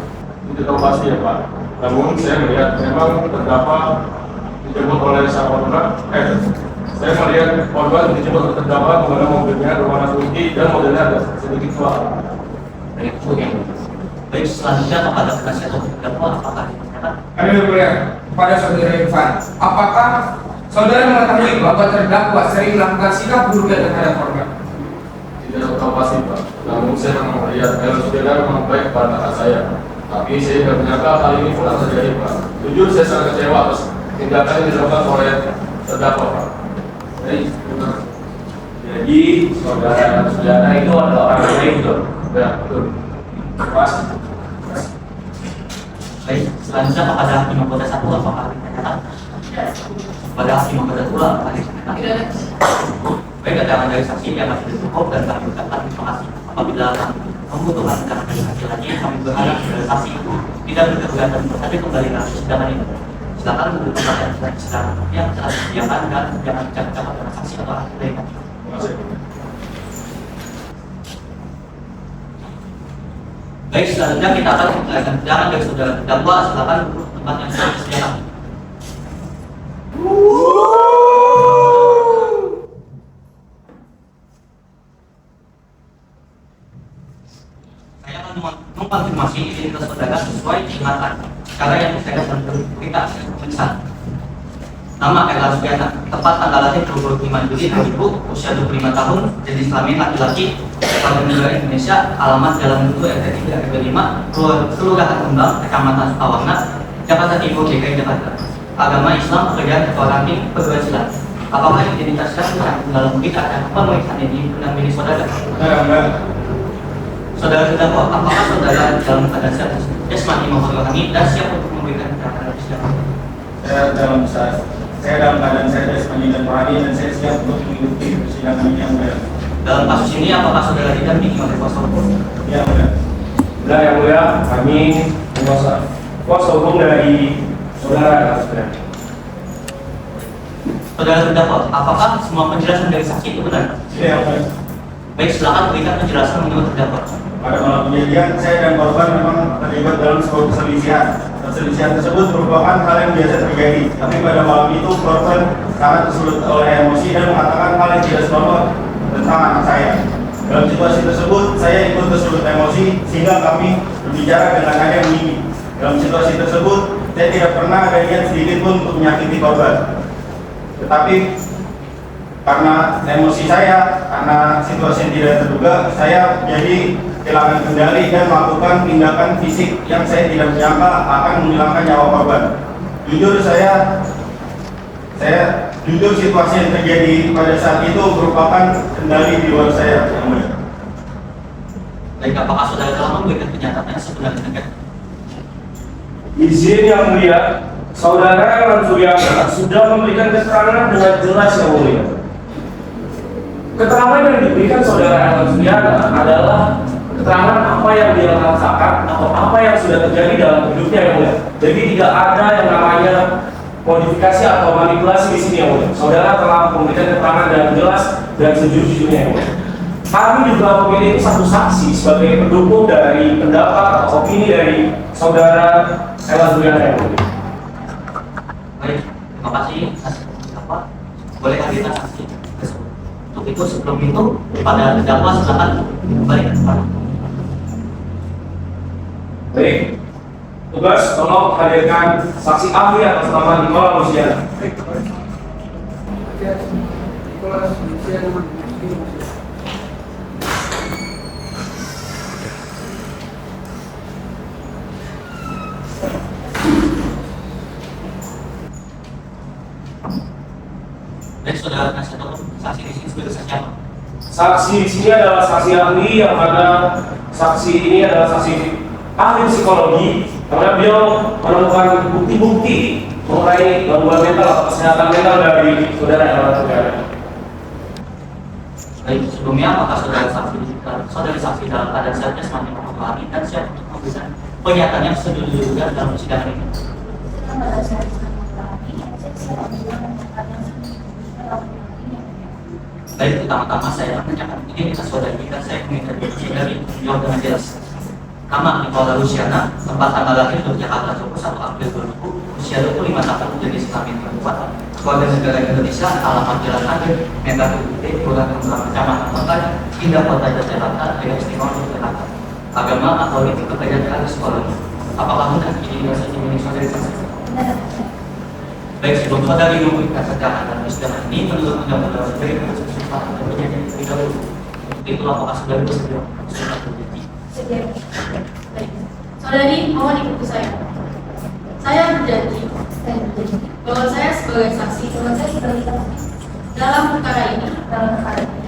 Tidak tahu pasti ya Pak. Namun saya melihat memang terdakwa dijemput oleh sahabat saya melihat korban dijemput terdakwa mengenai mobilnya berwarna putih dan modelnya agak sedikit tua. Baik, oke. Baik, selanjutnya kepada penasihat hukum terdakwa apakah diperkenalkan? Kami bertanya kepada saudara Irfan, apakah saudara mengetahui bahwa terdakwa sering melakukan sikap buruk terhadap korban? Tidak tahu pasti Pak. Namun saya memang melihat kalau saudara memang baik pada kakak saya. Tapi saya tidak menyangka hal ini pernah terjadi Pak. Jujur saya sangat kecewa atas tindakan yang dilakukan oleh terdakwa Pak. Jadi saudara itu adalah orang yang baik betul. Ya, betul. Pas. Baik, selanjutnya kepada Hakim Anggota 1 apakah diperkenalkan? Pada Hakim Anggota 2 apakah diperkenalkan? Baik, keterangan dari saksi yang masih cukup dan kami ucapkan terima kasih. Apabila membutuhkan keterangan dari saksi lagi, kami berharap saudara saksi itu tidak berkeberatan tapi kembali ke persidangan ini. Silakan duduk tempat yang sudah disediakan yang telah disediakan dan jangan ucapkan dengan saksi atau ahli lainnya. Terima kasih. Baik, selanjutnya kita akan memperlihatkan keterangan dari saudara terdakwa. Silakan duduk tempat yang sudah disediakan. Saya akan mengkonfirmasi identitas saudara sesuai dengan cara yang saya kita pesan. Nama Ella Sugiana, tepat tanggal lahir 25 Juli 2000, usia 25 tahun, jenis kelamin laki-laki, warga negara Indonesia, alamat Jalan Duku RT 3 RW 5, Kelurahan Kembang, Kecamatan Sawangan, Jakarta Timur, DKI Jakarta. Agama Islam, pekerjaan ketua ranting, perguruan silat. Apakah identitasnya tercantum dalam berita acara pemeriksaan ini benar milik saudara? Saudara terdakwa, apakah saudara dalam keadaan sehat jasmani maupun rohani dan siap untuk memberikan keterangan persidangan? Saya dalam keadaan saya jasmani dan rohani dan saya siap untuk mengikuti persidangan ini yang mulia. Dalam kasus ini apakah saudara didampingi oleh kuasa hukum? Ya mulia. Nah yang mulia, kami kuasa hukum dari saudara. Saudara terdakwa, apakah semua penjelasan dari saksi itu benar? Ya mulia. Baik, silakan berikan penjelasan menurut terdakwa. Pada malam kejadian, saya dan korban memang terlibat dalam sebuah perselisihan. Perselisihan tersebut merupakan hal yang biasa terjadi. Tapi pada malam itu, korban sangat tersulut oleh emosi dan mengatakan hal yang tidak senonoh tentang anak saya. Dalam situasi tersebut, saya ikut tersulut emosi sehingga kami berbicara dengan nada yang tinggi. Dalam situasi tersebut, saya tidak pernah ada niat sedikit pun untuk menyakiti korban. Tetapi karena emosi saya, karena situasi yang tidak terduga, saya jadi kehilangan kendali dan melakukan tindakan fisik yang saya tidak menyangka akan menghilangkan nyawa korban. Jujur jujur situasi yang terjadi pada saat itu merupakan kendali di luar saya. Baik, apakah saudara telah memberikan pernyataan yang sebenarnya? Izin yang mulia, saudara Elan Suryana sudah memberikan keterangan dengan jelas yang mulia. Keterangan yang diberikan saudara Elan Suryana adalah keterangan apa yang dia rasakan atau apa yang sudah terjadi dalam hidupnya yang mulia. Jadi tidak ada yang namanya modifikasi atau manipulasi di sini yang mulia. Saudara telah memberikan keterangan dengan jelas dan sejujurnya yang mulia. Kami juga memiliki satu saksi sebagai pendukung dari pendapat atau opini dari saudara Elan Suryana yang mulia. Baik, terima kasih atas apa? Boleh hadirkan saksi. Untuk itu sebelum itu pada terdakwa silakan kembali ke tempat. Baik, tugas tolong hadirkan saksi ahli atas nama Nikola Luciana. Baik, saudara penasihat hukum, saksi di sini sebagai saksi apa? Saksi di sini adalah saksi ahli yang mana saksi ini adalah saksi ahli psikologi karena beliau menemukan bukti-bukti mengenai gangguan mental atau kesehatan mental dari saudara Elan Suryana. Baik, sebelumnya apakah saudara saksi dalam keadaan sehat jasmani maupun rohani dan siap untuk memberikan pernyataan yang sejujurnya dalam persidangan ini? Pada saat saya mengalami, saya siap untuk menyatakan yang sejujurnya dalam ini. Baik, pertama-tama saya menanyakan ini kita saudari kita, saya mengintervensi dari beliau dengan jelas. Nama Nicola Luciana, tempat tanggal lahir Yogyakarta 21 April 2000, usia 25 tahun, jenis kelamin perempuan, warga negara Indonesia, alamat Jalan Akhir, Medan Putih, Kelurahan Kecamatan Mekar, Indah Kota Jakarta, Daerah Istimewa Yogyakarta. Agama atau politik kepercayaan psikologi. Apakah benar ini biasa dimiliki saudari saksi? Baik, sebelum saudari memberikan keterangan dan persidangan ini, menurut undang-undang saudari bersesuaian dengan penyanyi terlebih dahulu. Itu apakah saudari bersedia? Sekian. Baik. Saudari, mohon ikuti saya. Saya berjanji bahwa saya sebagai saksi dalam perkara ini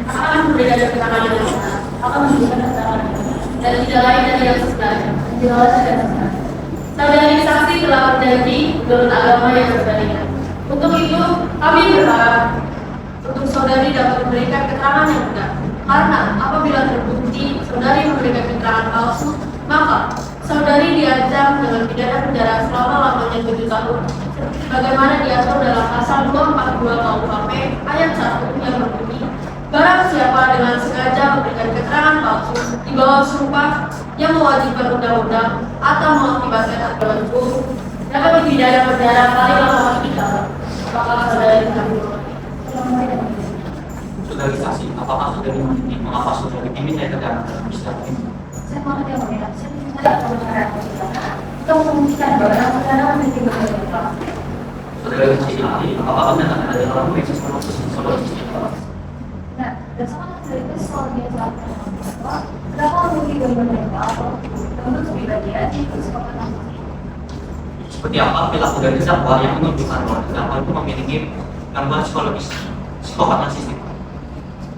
akan memberikan keterangan yang benar, dan tidak lain dari yang sebenarnya. Saudari saksi telah berjanji menurut agama yang berbeda. Untuk itu, kami berharap untuk saudari dapat memberikan keterangan yang benar. Karena apabila terbukti saudari memberikan keterangan palsu, maka saudari diancam dengan pidana penjara selama-lamanya 7 tahun. Sebagaimana diatur dalam pasal 242 KUHP ayat 1 yang berbunyi, barang siapa dengan sengaja memberikan keterangan palsu di bawah sumpah yang mewajibkan undang-undang atau mengakibatkan aturan hukum dapat dipidana penjara paling lama 3 tahun. Apakah saudari mengerti? Saudari saksi, apakah saudari mengerti mengapa saudari diminta keterangan dalam persidangan ini? Saya mengerti yang mulia. Saya tidak tahu cara kita membuktikan bahwa saudara memiliki beberapa. Saudari saksi ahli, apakah benar ada orang yang sesuatu saudari saksi? Nah, berdasarkan cerita soal dia saat bahwa berapa memiliki beberapa atau bentuk kepribadian itu kesepakatan. Seperti apa perilaku dari terdakwa yang menunjukkan bahwa terdakwa itu memiliki gangguan psikologis, psikopat narsistik?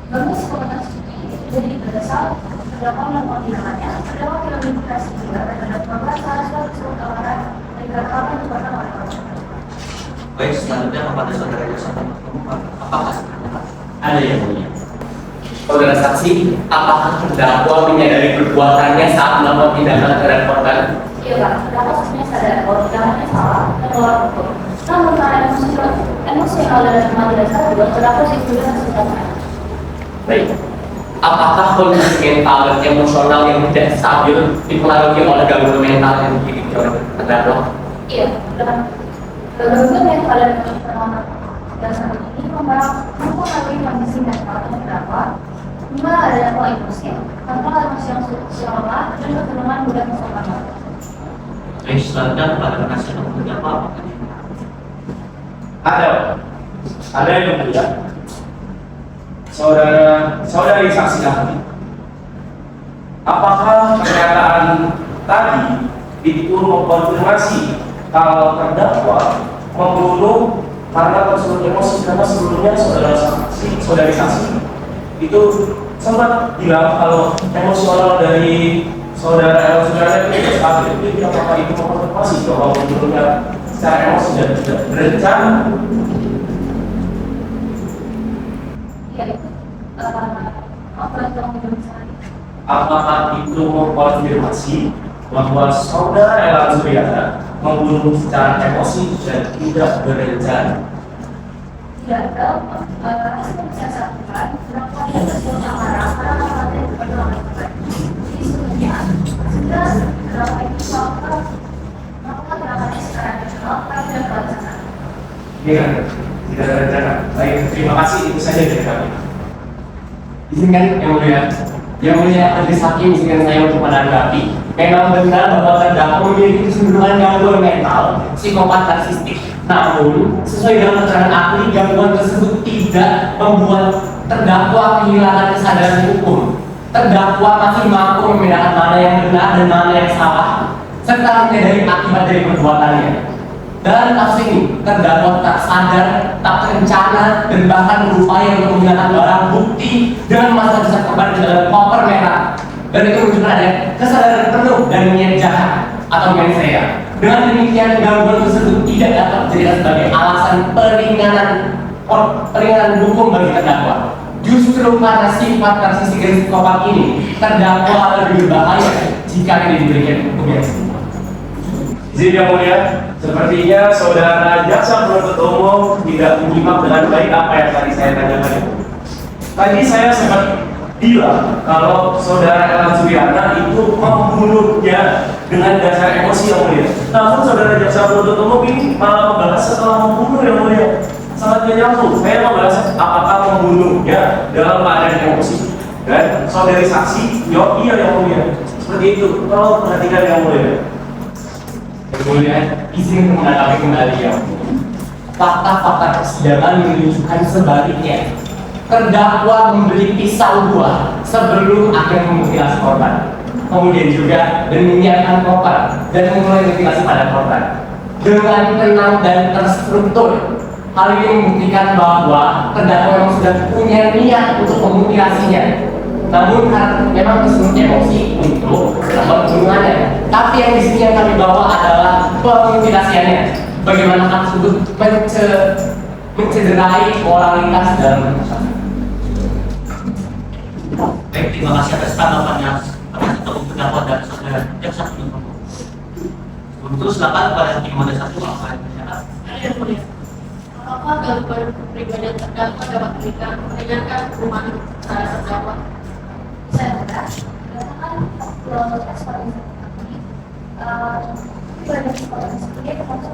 Gangguan psikopat narsistik jadi berdasar terdakwa melakukan tindakannya, terdakwa tidak memiliki juga terhadap korban salah satu keutamaan dan kekerasan diperlukan oleh korban. Baik, selanjutnya kepada saudara Yosef, apakah ada yang mulia? Saudara saksi, apakah terdakwa menyadari perbuatannya saat melakukan tindakan terhadap korban? Iya Pak, terdakwa sebenarnya sadar bahwa tindakannya salah dan melanggar hukum. Namun karena emosional dan kematian dasar juga terdakwa juga sesuatu. Baik. Apakah kondisi mental dan emosional yang tidak stabil dipengaruhi oleh gangguan mental yang dimiliki oleh terdakwa? Iya, dengan gangguan mental dan emosional dasar ini mempengaruhi kondisi mental terdakwa, hingga ada pola emosi, kontrol emosi yang lemah, dan kecenderungan mudah mensopan. Baik, selanjutnya kepada penasihat hukum terdakwa, Ada yang mulia. Saudari saksi ahli, apakah pernyataan tadi itu mengkonfirmasi kalau terdakwa membunuh karena tersebut emosi, karena sebelumnya saudari saksi itu sempat bilang kalau emosional dari saudara itu stabil. Jadi apakah itu mengkonfirmasi bahwa membunuhnya secara emosi dan tidak berencana? Apakah itu mengkonfirmasi bahwa saudara Ella Suryana membunuh secara emosi dan tidak berencana? Tidak, hasil saya lakukan, terdakwa yang tersebut amarah karena khawatir perjuangan korban. Jadi sebenarnya, setelah terdakwa itu melakukan gerakannya secara emosional, tapi tidak berencana. Iya, tidak berencana. Baik, terima kasih. Itu saja dari kami. Izinkan yang mulia majelis hakim, izinkan saya untuk menanggapi. Memang benar bahwa terdakwa memiliki kecenderungan gangguan mental, psikopat narsistik. Namun, sesuai dengan keterangan ahli, gangguan tersebut tidak membuat terdakwa kehilangan kesadaran hukum. Terdakwa masih mampu membedakan mana yang benar dan mana yang salah, serta menyadari akibat dari perbuatannya. Dalam kasus ini, terdakwa tak sadar, tak terencana, dan bahkan berupaya untuk menggunakan barang bukti dengan memasukkan korban ke dalam koper merah. Dan itu menunjukkan ada kesadaran penuh dan niat jahat atau mensrea. Dengan demikian, gangguan tersebut tidak dapat dijadikan sebagai alasan peringanan hukum bagi terdakwa. Justru karena sifat narsistik dan psikopat ini, terdakwa lebih berbahaya jika tidak diberikan hukum yang sempurna. Izin yang mulia, sepertinya saudara jaksa penuntut umum tidak menyimak dengan baik apa yang tadi saya tanyakan. Tadi saya sempat bilang kalau saudara Elan Suryana itu membunuhnya dengan dasar emosi yang mulia. Namun saudara jaksa penuntut umum ini malah membahas setelah membunuh yang mulia. Sangat tidak nyambung. Saya membahas apakah membunuhnya dalam keadaan emosi. Dan saudari saksi jawab iya yang mulia. Seperti itu. Tolong perhatikan yang mulia. Yang mulia, izin menanggapi kembali ya. Fakta-fakta persidangan menunjukkan sebaliknya. Terdakwa membeli pisau buah sebelum akan memutilasi korban. Kemudian juga menyiapkan korban dan memulai mutilasi pada korban dengan tenang dan terstruktur. Hal ini membuktikan bahwa terdakwa memang sudah punya niat untuk memutilasinya. Namun karena memang tersebut emosi untuk melakukan pembunuhannya. Tapi yang di sini yang kami bawa adalah pemutilasiannya. Bagaimana hal tersebut mencederai moralitas dalam masyarakat. Baik, terima kasih atas tanggapannya atas terdakwa dan saudara jaksa penuntut umum. Untuk silakan pada hakim model 1 apa yang dinyatakan? Yang mulia, apakah gangguan kepribadian terdakwa dapat meringankan hukuman terdakwa? Saya katakan ekspor ini pribadi sekolah sendiri termasuk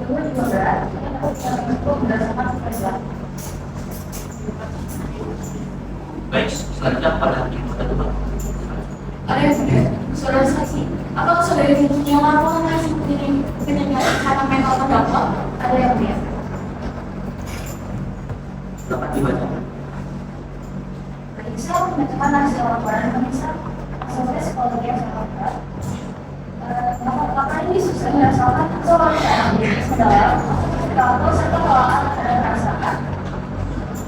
ilmu juga berat yang dapat dilakukan berdasarkan peristiwa. Baik, selanjutnya pada hakim model 2. Ada yang mulia, saudara saksi, apakah saudara punya laporan lain dengan cara mental terdakwa? Ada yang mulia. Dapat dibaca. Periksa membacakan hasil laporan pemeriksa hasil psikologi yang sangat berat. Laporan ini disusun berdasarkan hasil pemeriksaan mendalam, atau serta pelawanan terhadap perasaan,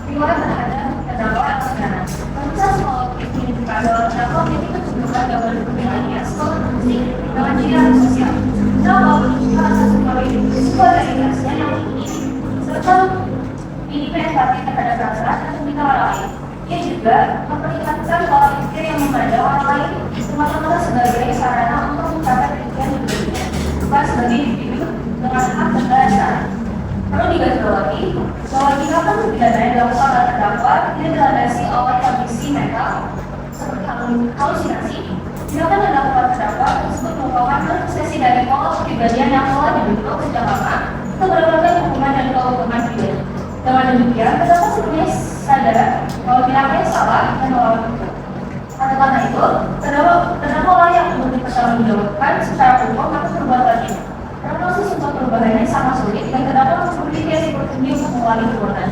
riwayat terhadap terdakwa atau pidana. Pemeriksa psikologi ini bahwa terdakwa memiliki kecenderungan gangguan kepribadian psikologi dengan ciri sosial. Terdakwa menunjukkan rasa solidaritasnya yang tinggi, serta memiliki empati terhadap perasaan dan pemikiran orang lain. Ia juga memperlihatkan pola pikir yang memandang orang lain semata-mata sebagai sarana untuk mencapai tujuan hidupnya, bukan sebagai individu dengan hak dan dasar. Perlu digarisbawahi bahwa tindakan pidana yang dilakukan oleh terdakwa tidak dilandasi oleh kondisi mental seperti halusinasi. Tindakan yang dilakukan terdakwa tersebut merupakan manifestasi dari pola kepribadian yang telah dibentuk sejak lama untuk berbagai hubungan dan kehukuman pidana. Dengan demikian, terdakwa sebenarnya sadar bahwa tindakannya salah dan melawan hukum. Karena itu, terdakwa layak untuk dipertanggungjawabkan secara hukum atas perbuatannya. Karena proses untuk perubahannya sangat sulit dan terdakwa harus memiliki petunjuk untuk mengulangi perbuatan.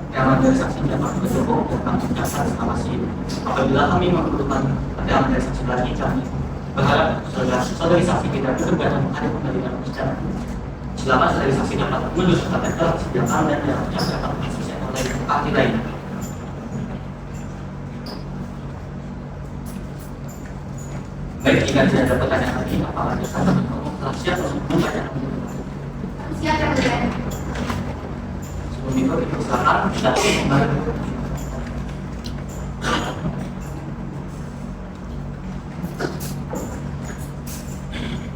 Keterangan dari saksi dapat bercukup tentang dasar eskalasi. Apabila kami memerlukan keterangan dari saksi lagi, kami berharap saudari saksi tidak terlibat dalam ada kembali dalam bicara. Silakan saudari saksi dapat menunjukkan dalam sidang dan yang dapat disaksikan oleh ahli lain. Baik, jika tidak ada pertanyaan lagi, apakah jaksa penuntut umum telah siap untuk membacakan? Siap yang mulia. Sebelum itu, silakan saksi kembali.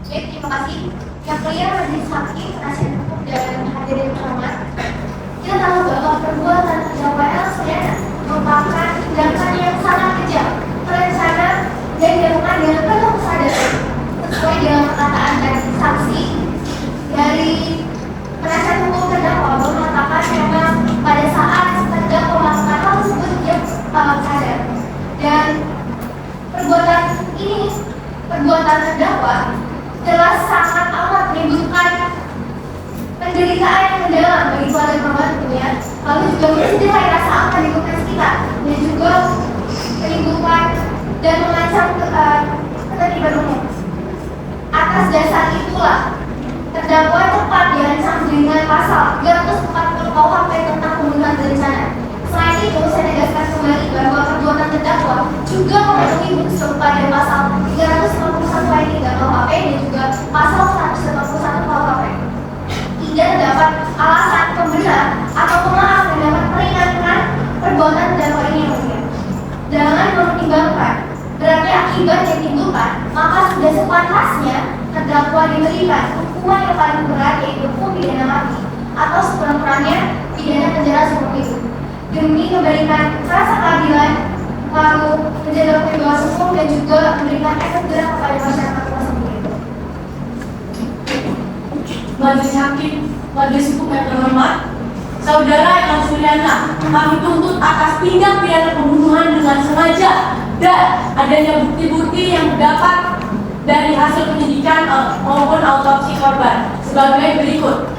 Baik, terima kasih. Yang mulia majelis hakim, penasihat hukum dan hadirin terhormat. Kita tahu bahwa perbuatan terdakwa Elan Suryana merupakan tindakan yang sangat kejam, terencana dan dilakukan dengan penuh kesadaran. Sesuai dengan perkataan dari saksi dari penasihat hukum terdakwa mengatakan memang pada saat terdakwa melakukan hal tersebut dia sadar. Dan perbuatan terdakwa jelas sangat amat menimbulkan penderitaan yang mendalam bagi keluarga korban tentunya. Lalu juga mencederai rasa aman di lingkungan sekitar dan juga menimbulkan dan mengancam ketertiban umum. Atas dasar itulah terdakwa tepat diancam dengan pasal 340 KUHP tentang pembunuhan berencana. Selain itu, saya tegaskan kembali bahwa perbuatan terdakwa juga memenuhi unsur pada pasal 351 ayat 3 KUHP dan juga pasal 181 KUHP. Tidak terdapat alasan pembenar atau pemaaf yang dapat meringankan perbuatan terdakwa ini yang mulia. Jangan mempertimbangkan beratnya akibat yang ditimbulkan, maka sudah sepantasnya terdakwa diberikan hukuman yang paling berat yaitu hukum pidana mati atau sekurang-kurangnya pidana penjara seumur hidup. demi memberikan rasa keadilan, lalu menjaga kebebasan umum dan juga memberikan efek jerah kepada masyarakat sendiri. Majelis Hakim, Majelis Hukum yang terhormat, Saudara Eka Suryana, kami tuntut atas tindak pidana pembunuhan dengan sengaja dan adanya bukti-bukti yang dapat dari hasil penyidikan maupun autopsi korban sebagai berikut.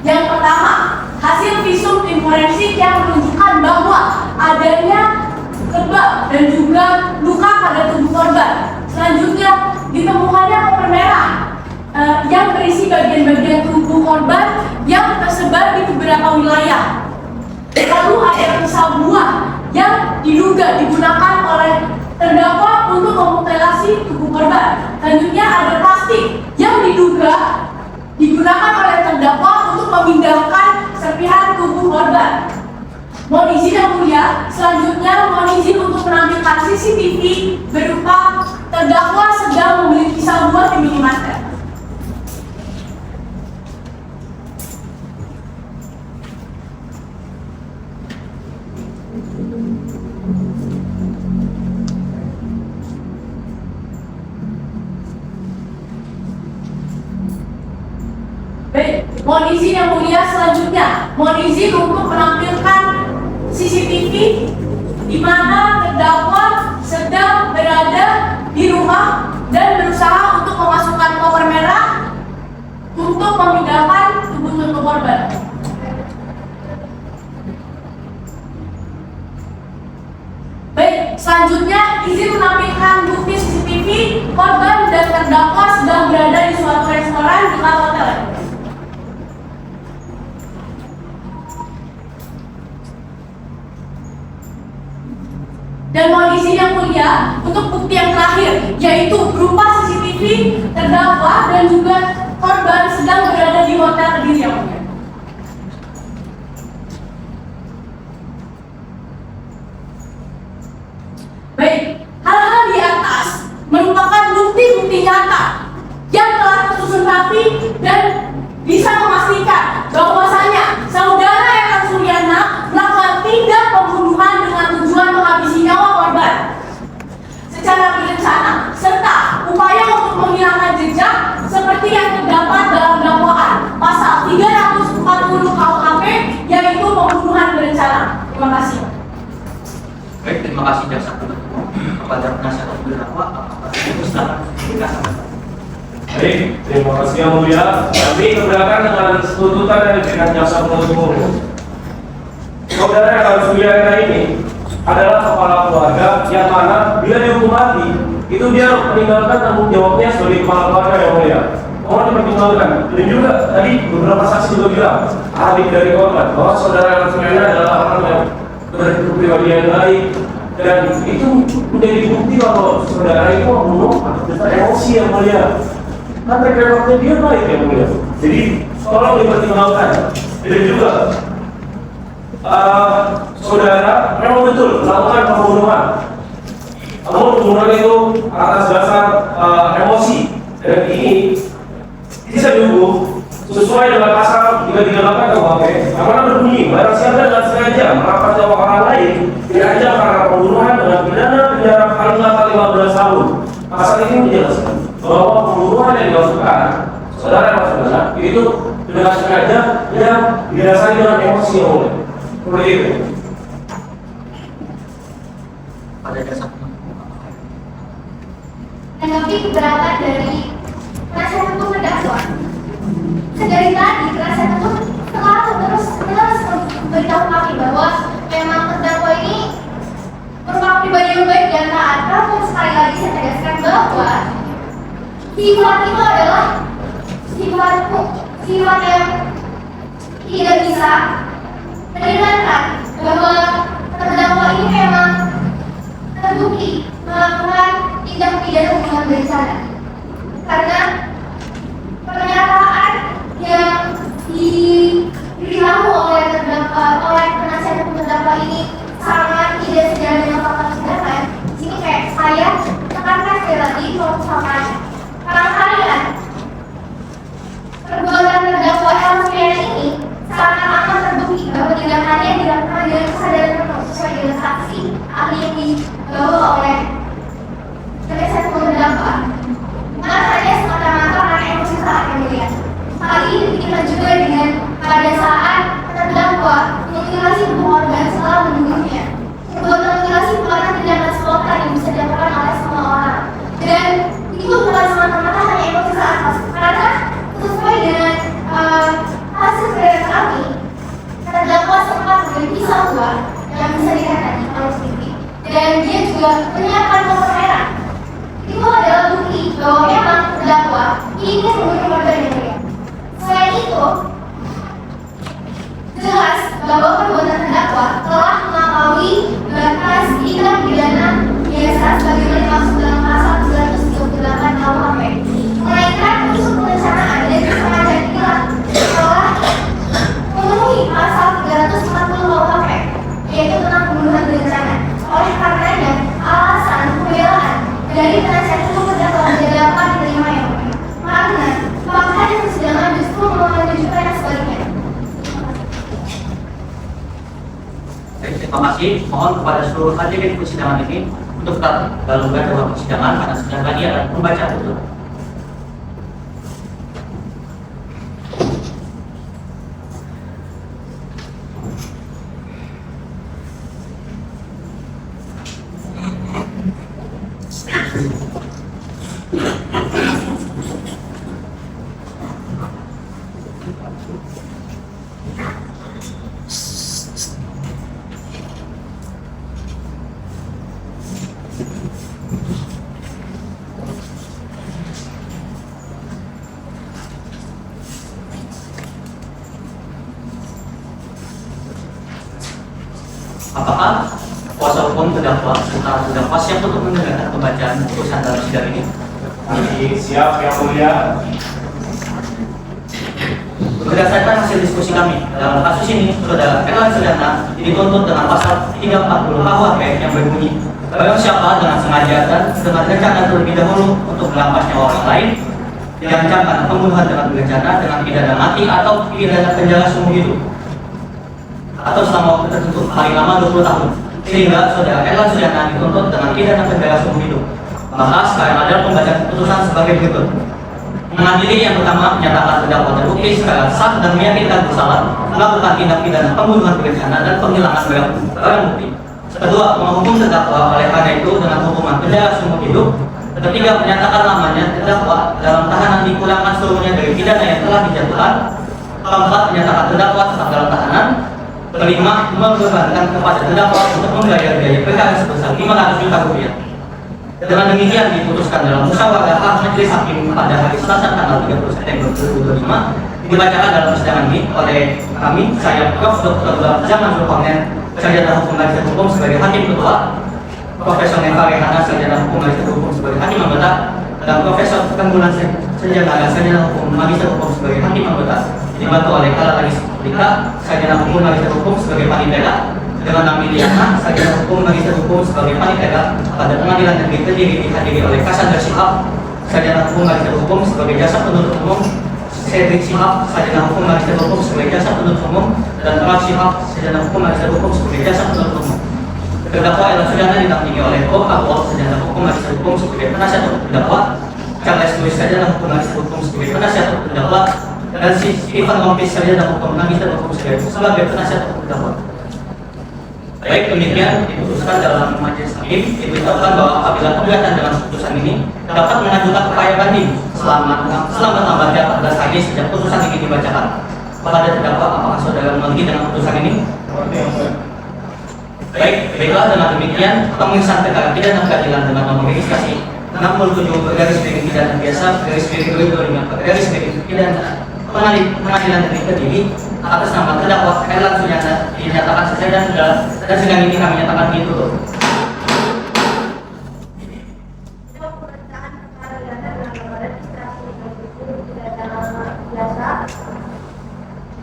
Yang pertama, hasil visum tim forensik yang menunjukkan bahwa adanya kebab dan juga luka pada tubuh korban. Selanjutnya, ditemukannya koper merah yang berisi bagian-bagian tubuh korban yang tersebar di beberapa wilayah. Lalu ada pisau buah yang diduga digunakan oleh terdakwa untuk memutilasi tubuh korban. Selanjutnya ada plastik yang diduga digunakan oleh terdakwa untuk memindahkan serpihan tubuh korban. Mohon izin yang mulia, selanjutnya mohon izin untuk menampilkan CCTV berupa terdakwa sedang membeli pisau buah di minimarket. Baik, mohon izin yang mulia, selanjutnya mohon izin untuk menampilkan CCTV di mana terdakwa sedang berada di rumah dan berusaha untuk memasukkan koper merah untuk memindahkan tubuh korban. Baik, selanjutnya izin menampilkan bukti CCTV korban dan terdakwa sedang berada di suatu restoran di hotel. Dan mohon izin yang mulia untuk bukti yang terakhir, yaitu berupa CCTV terdakwa dan juga korban sedang berada di hotel Kediri yang mulia. Baik, hal-hal di atas merupakan bukti-bukti nyata yang telah tersusun rapi dan bisa memastikan bahwasanya saudara Eka Suryana melakukan tindak pembunuhan dengan tujuan menghabisi nyawa korban secara berencana serta upaya untuk menghilangkan jejak seperti yang terdapat dalam dakwaan pasal 340 KUHP, yaitu pembunuhan berencana. Terima kasih. Baik, terima kasih jaksa penuntut umum. Kepada penasihat hukum terdakwa, apakah itu silakan dikasih. Baik, terima kasih yang mulia. Kami keberatan dengan tuntutan yang diberikan jaksa penuntut umum. Saudara Eka Suryana ini adalah kepala keluarga yang mana bila dihukum mati itu dia meninggalkan tanggung jawabnya sebagai kepala keluarga yang mulia. Mohon dipertimbangkan. Dan juga tadi beberapa saksi juga bilang adik dari korban bahwa saudara Eka Suryana adalah orang yang berpribadi yang baik dan itu menjadi bukti bahwa saudara itu membunuh atas emosi yang mulia. Kan rekodnya dia baik yang mulia. Jadi tolong dipertimbangkan. Dan juga saudara memang betul melakukan pembunuhan. Namun pembunuhan itu atas dasar emosi dan ini bisa dihukum sesuai dengan pasal 338 KUHP yang mana berbunyi barang siapa dengan sengaja merampas nyawa orang lain diancam karena pembunuhan dengan pidana penjara paling lama 15 tahun. Pasal ini menjelaskan bahwa pembunuhan yang dilakukan saudara maksudnya itu dengan sengaja yang didasari dengan emosi yang mulia. Seperti itu. Pada jaksa penuntut umum, Menanggapi keberatan dari penasihat hukum terdakwa, sedari tadi penasihat hukum terus memberitahu kami bahwa memang terdakwa ini merupakan pribadi yang baik dan taat. Namun sekali lagi saya tegaskan bahwa sifat itu adalah sifat yang tidak bisa meringankan bahwa terdakwa ini memang terbukti melakukan tindak pidana pembunuhan berencana karena pernyataan yang diberitahu oleh penasihat hukum terdakwa ini sangat tidak sejalan dengan fakta persidangan. Di sini kayak saya tekankan sekali lagi kalau misalkan kalian perbuatan terdakwa Eka Suryana ini sangat amat terbukti bahwa tindakannya dilakukan dengan kesadaran bahwa oleh kebiasaan terdakwa bukan hanya semata-mata karena emosi saat yang mulia. Hal ini dibuktikan juga dengan pada saat terdakwa memutilasi tubuh korban setelah membunuhnya. Perbuatan mutilasi merupakan tindakan spontan yang bisa dilakukan oleh semua orang, dan itu bukan semata-mata hanya emosi saat karena sesuai dengan hasil gelar kami, terdakwa sempat membeli pisau tua yang bisa dilihat tadi oleh CCTV, dan dia juga menyiapkan kompor merah. Itu adalah bukti bahwa memang terdakwa ingin membunuh korban yang mulia. Selain itu, jelas bahwa perbuatan terdakwa telah melampaui batas tindak pidana biasa sebagaimana dimaksud dalam pasal 238 KUHP, melainkan unsur perencanaan dan kesengajaan inilah telah memenuhi pasal 340 KUHP, yaitu tentang pembunuhan berencana. Oleh karenanya, alasan pembelaan dari penasihat hukum terdakwa tidak dapat diterima yang mulia, karena fakta di persidangan justru menunjukkan yang sebaliknya. Terima kasih. Mohon kepada seluruh hadirin persidangan ini untuk tetap dalam dalam persidangan karena sedang lagi ada membaca tutup. Apakah kuasa hukum terdakwa serta terdakwa siap untuk mendengarkan pembacaan putusan dalam sidang ini? Siap yang mulia. Berdasarkan hasil diskusi kami, dalam kasus ini, Saudara Erlan Suryana dituntut dengan pasal 340 KUHP yang berbunyi barang siapa dengan sengaja dan dengan rencana terlebih dahulu untuk merampas nyawa orang lain diancamkan pembunuhan dengan berencana dengan pidana mati atau pidana penjara seumur hidup atau selama waktu tertentu paling lama 20 tahun, sehingga Saudara Erlan Suryana dituntut dengan pidana penjara seumur hidup. Maka sekarang ada pembacaan putusan sebagai berikut. Mengadili yang pertama menyatakan terdakwa terbukti secara sah dan meyakinkan bersalah melakukan tindak pidana pembunuhan berencana dan penghilangan barang bukti. Kedua, menghukum terdakwa oleh karena itu dengan hukuman penjara seumur hidup. Ketiga, menyatakan lamanya terdakwa dalam tahanan dipulangkan seluruhnya dari pidana yang telah dijatuhkan. Keempat, menyatakan terdakwa tetap dalam tahanan. Kelima, membebankan kepada terdakwa untuk membayar biaya perkara sebesar 500 juta rupiah. Dengan demikian diputuskan dalam musyawarah majelis hakim pada hari Selasa tanggal 30 September 2025 dibacakan dalam persidangan ini oleh kami, saya Prof. Dr. Zaman Zulkarnain, sarjana hukum magister hukum sebagai hakim ketua, Profesor Neva Rehana, sarjana hukum magister hukum sebagai hakim anggota, dan Profesor Tenggulan Senjana, sarjana hukum magister hukum sebagai hakim anggota, dibantu oleh Kala Lagis Lika, sarjana hukum magister hukum sebagai panitera, dengan Nami Liana, sarjana hukum magister hukum sebagai panitera pada pengadilan negeri Kediri dihadiri oleh Kasandra Shihab, sarjana hukum magister hukum sebagai jasa penuntut umum, Cedric Shihab, sarjana hukum magister hukum sebagai jasa penuntut umum, dan Raf Shihab, sarjana hukum magister hukum sebagai jasa penuntut umum. Terdakwa Erlan Suryana didampingi oleh Bob Abol, sarjana hukum magister hukum sebagai penasihat hukum terdakwa, Charles Louis, sarjana hukum magister hukum sebagai penasihat hukum terdakwa, dan Stephen Lompis, sarjana hukum magister hukum sebagai penasihat hukum terdakwa. Baik, demikian diputuskan dalam majelis hakim, diberitahukan bahwa apabila keberatan dengan putusan ini dapat mengajukan upaya banding selama lambatnya 14 hari sejak putusan ini dibacakan. Kepada terdakwa, apakah saudara mengerti dengan putusan ini? Baiklah, dengan demikian pemeriksaan perkara pidana keadilan dengan nomor registrasi 67/pidana biasa pidana pengadilan negeri Kediri atas nama terdakwa Erlan Suryana dinyatakan selesai dan sidang ini kami nyatakan ditutup.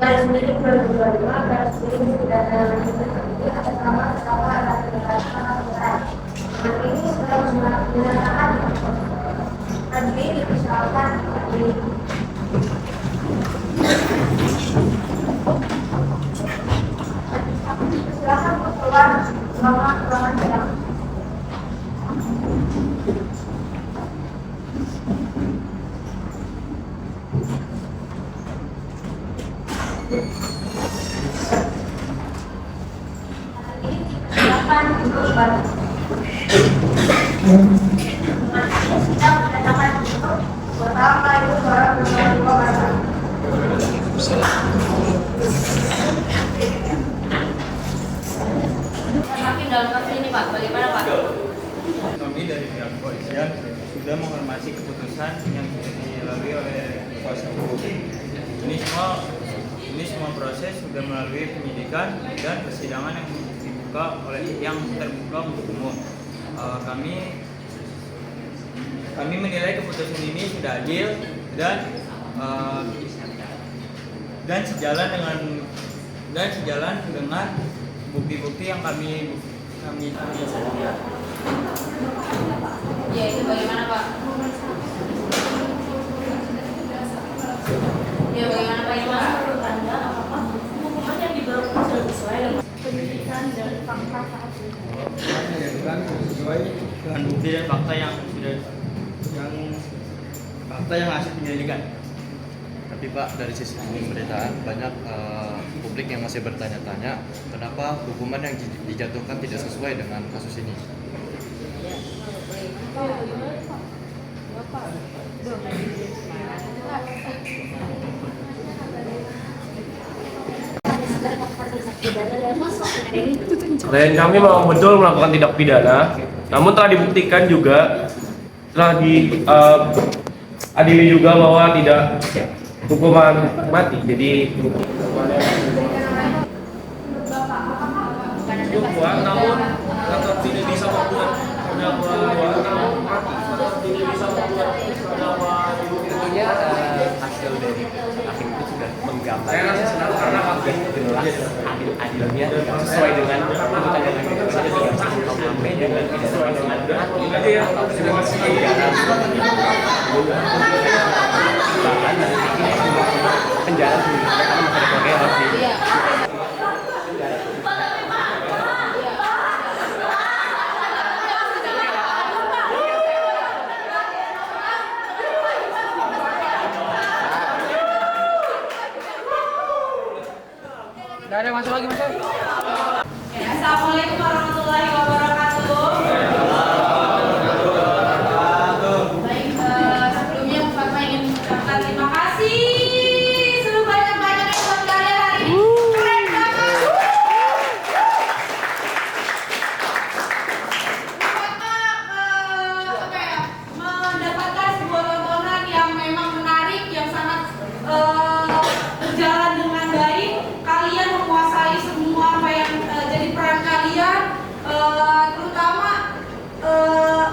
Garis miring 2025, garis miring pidana Kediri atas nama terdakwa Erlan Suryana. Ini sudah menyatakan Kediri dipersilakan di silakan keluar ruangan sidang. menyatakan untuk baru. Sidang menyatakan untuk pertama itu suara dua kata. Hakim dalam kasus ini Pak, bagaimana Pak? Kami dari pihak kepolisian sudah menghormati keputusan yang dilalui oleh kuasa hukum. Ini semua proses sudah melalui penyidikan dan persidangan yang terbuka untuk umum. Kami menilai keputusan ini sudah adil dan sejalan dengan bukti-bukti yang kami Ya, itu bagaimana Pak? Ya, bagaimana Pak Iman? Menurut Anda, apakah hukuman yang diberlakukan sudah sesuai dengan pendidikan dan fakta saat ini? sesuai dengan bukti dan fakta yang hasil penyelidikan. Tapi Pak, dari sisi pemberitaan banyak publik yang masih bertanya-tanya kenapa hukuman yang dijatuhkan tidak sesuai dengan kasus ini. Klien kami memang betul melakukan tindak pidana, namun telah dibuktikan juga, telah diadili juga bahwa tidak hukuman mati. Jadi hukuman namun tetap tidak bisa membuat terdakwa namun mati, tetap tidak bisa membuat terdakwa Tentunya hasil dari hakim itu sudah menggambarkan. Saya rasa senang karena hakim jelas adil-adilnya sesuai dengan tuntutan yang diberikan pada 30 tahun Mei dan tidak sesuai dengan aja ya. Terima kasih. bahkan dari penjara sendiri karena masih ada Korea harus di Assalamualaikum warahmatullahi wabarakatuh. Baik, sebelumnya Fatma ingin mengucapkan terima kasih sebanyak-banyaknya buat kalian hari ini. Keren banget. Fatma mendapatkan sebuah tontonan yang memang menarik, yang sangat berjalan dengan baik. Kalian menguasai semua apa yang jadi peran kalian, terutama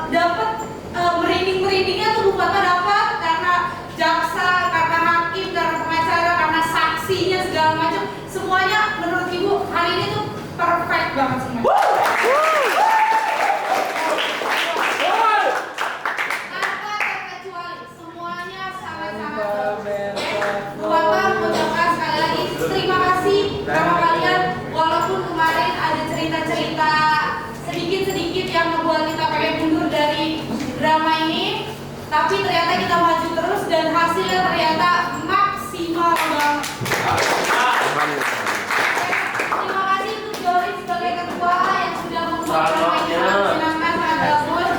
dapat merinding-merindingnya tuh Fatma dapat karena jaksa, karena hakim, karena pengacara, karena saksinya segala macam. Semuanya menurut Ibu hari ini tuh perfect banget semuanya. Tanpa terkecuali semuanya sangat-sangat Fatma mengucapkan sekali lagi terima kasih karena kalian, walaupun kemarin ada cerita-cerita sedikit-sedikit yang membuat kita pengen mundur dari drama ini, tapi ternyata kita maju terus dan hasilnya ternyata maksimal banget. Terima kasih untuk Joris sebagai ketua yang sudah membuat drama ini sangat menyenangkan, sangat bagus.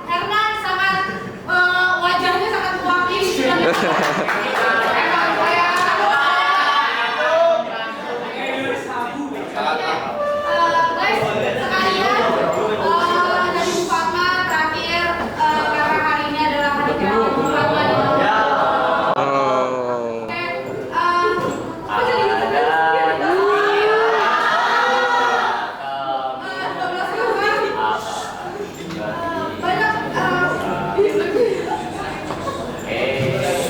Hernan sangat wajahnya sangat mewakili. Guys, sekalian dari Bu Fatma terakhir, karena hari ini adalah hari kedua Bu Fatma di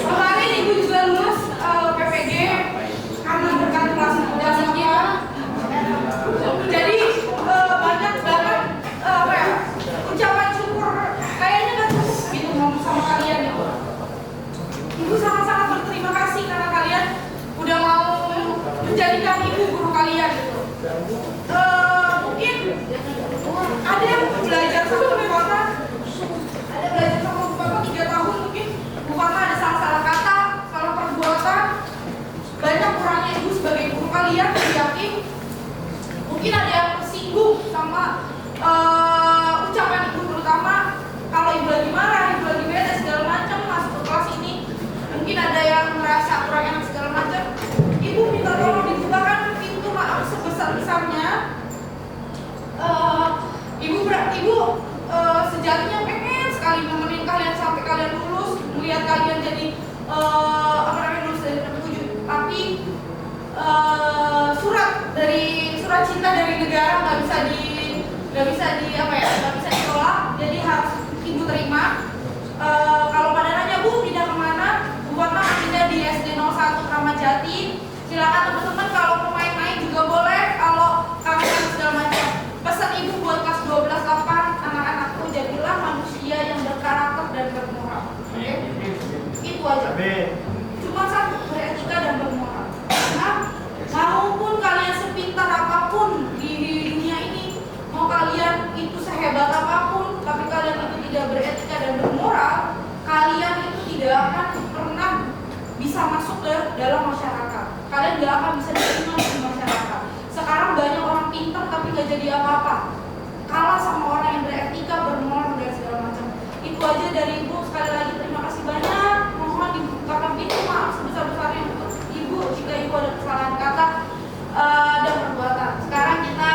kemarin Ibu juga lulus PPG karena berkat kelas dasarnya. Jadi banyak banget ucapan syukur kayaknya nggak cukup gitu ngomong sama kalian gitu. Ibu sangat-sangat berterima kasih karena kalian udah mau menjadikan Ibu guru kalian gitu. Mungkin ada yang belajar sama Bu Fatma, ada belajar sama Bu Fatma 3 tahun mungkin Bu Fatma ada salah-salah kata, salah perbuatan, banyak kurangnya Ibu sebagai guru kalian, saya yakin. Mungkin ada yang tersinggung surat cinta dari negara nggak bisa ditolak, jadi harus ibu terima. Kalau pada nanya bu pindah kemana, buatlah pindah di SD 01 Kramat Jati. Silakan teman-teman kalau mau main-main juga boleh, kalau kangen segala macam. Pesan ibu buat kelas 12 kapan anak-anakku, jadilah manusia yang berkarakter dan bermoral. Oke? Itu aja. Cuma satu, beretika dan bermoral. Karena maupun kalian sepintar apapun di dunia ini, mau kalian itu sehebat apapun, tapi kalian itu tidak beretika dan bermoral, kalian itu tidak akan pernah bisa masuk ke dalam masyarakat. Kalian tidak akan bisa diterima di masyarakat. Sekarang banyak orang pintar tapi nggak jadi apa-apa, kalah sama orang yang beretika, bermoral dan segala macam. Itu aja dari ibu. Sekali lagi terima kasih banyak. Mohon dibukakan pintu maaf sebesar-besarnya untuk ibu jika ibu ada kesalahan kata dan perbuatan. Sekarang kita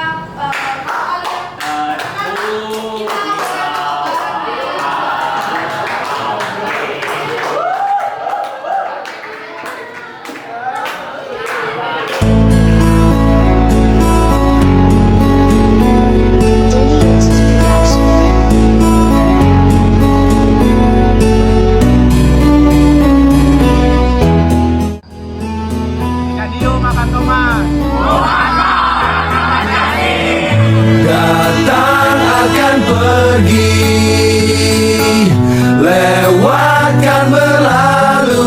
datang akan pergi, lewatkan berlalu.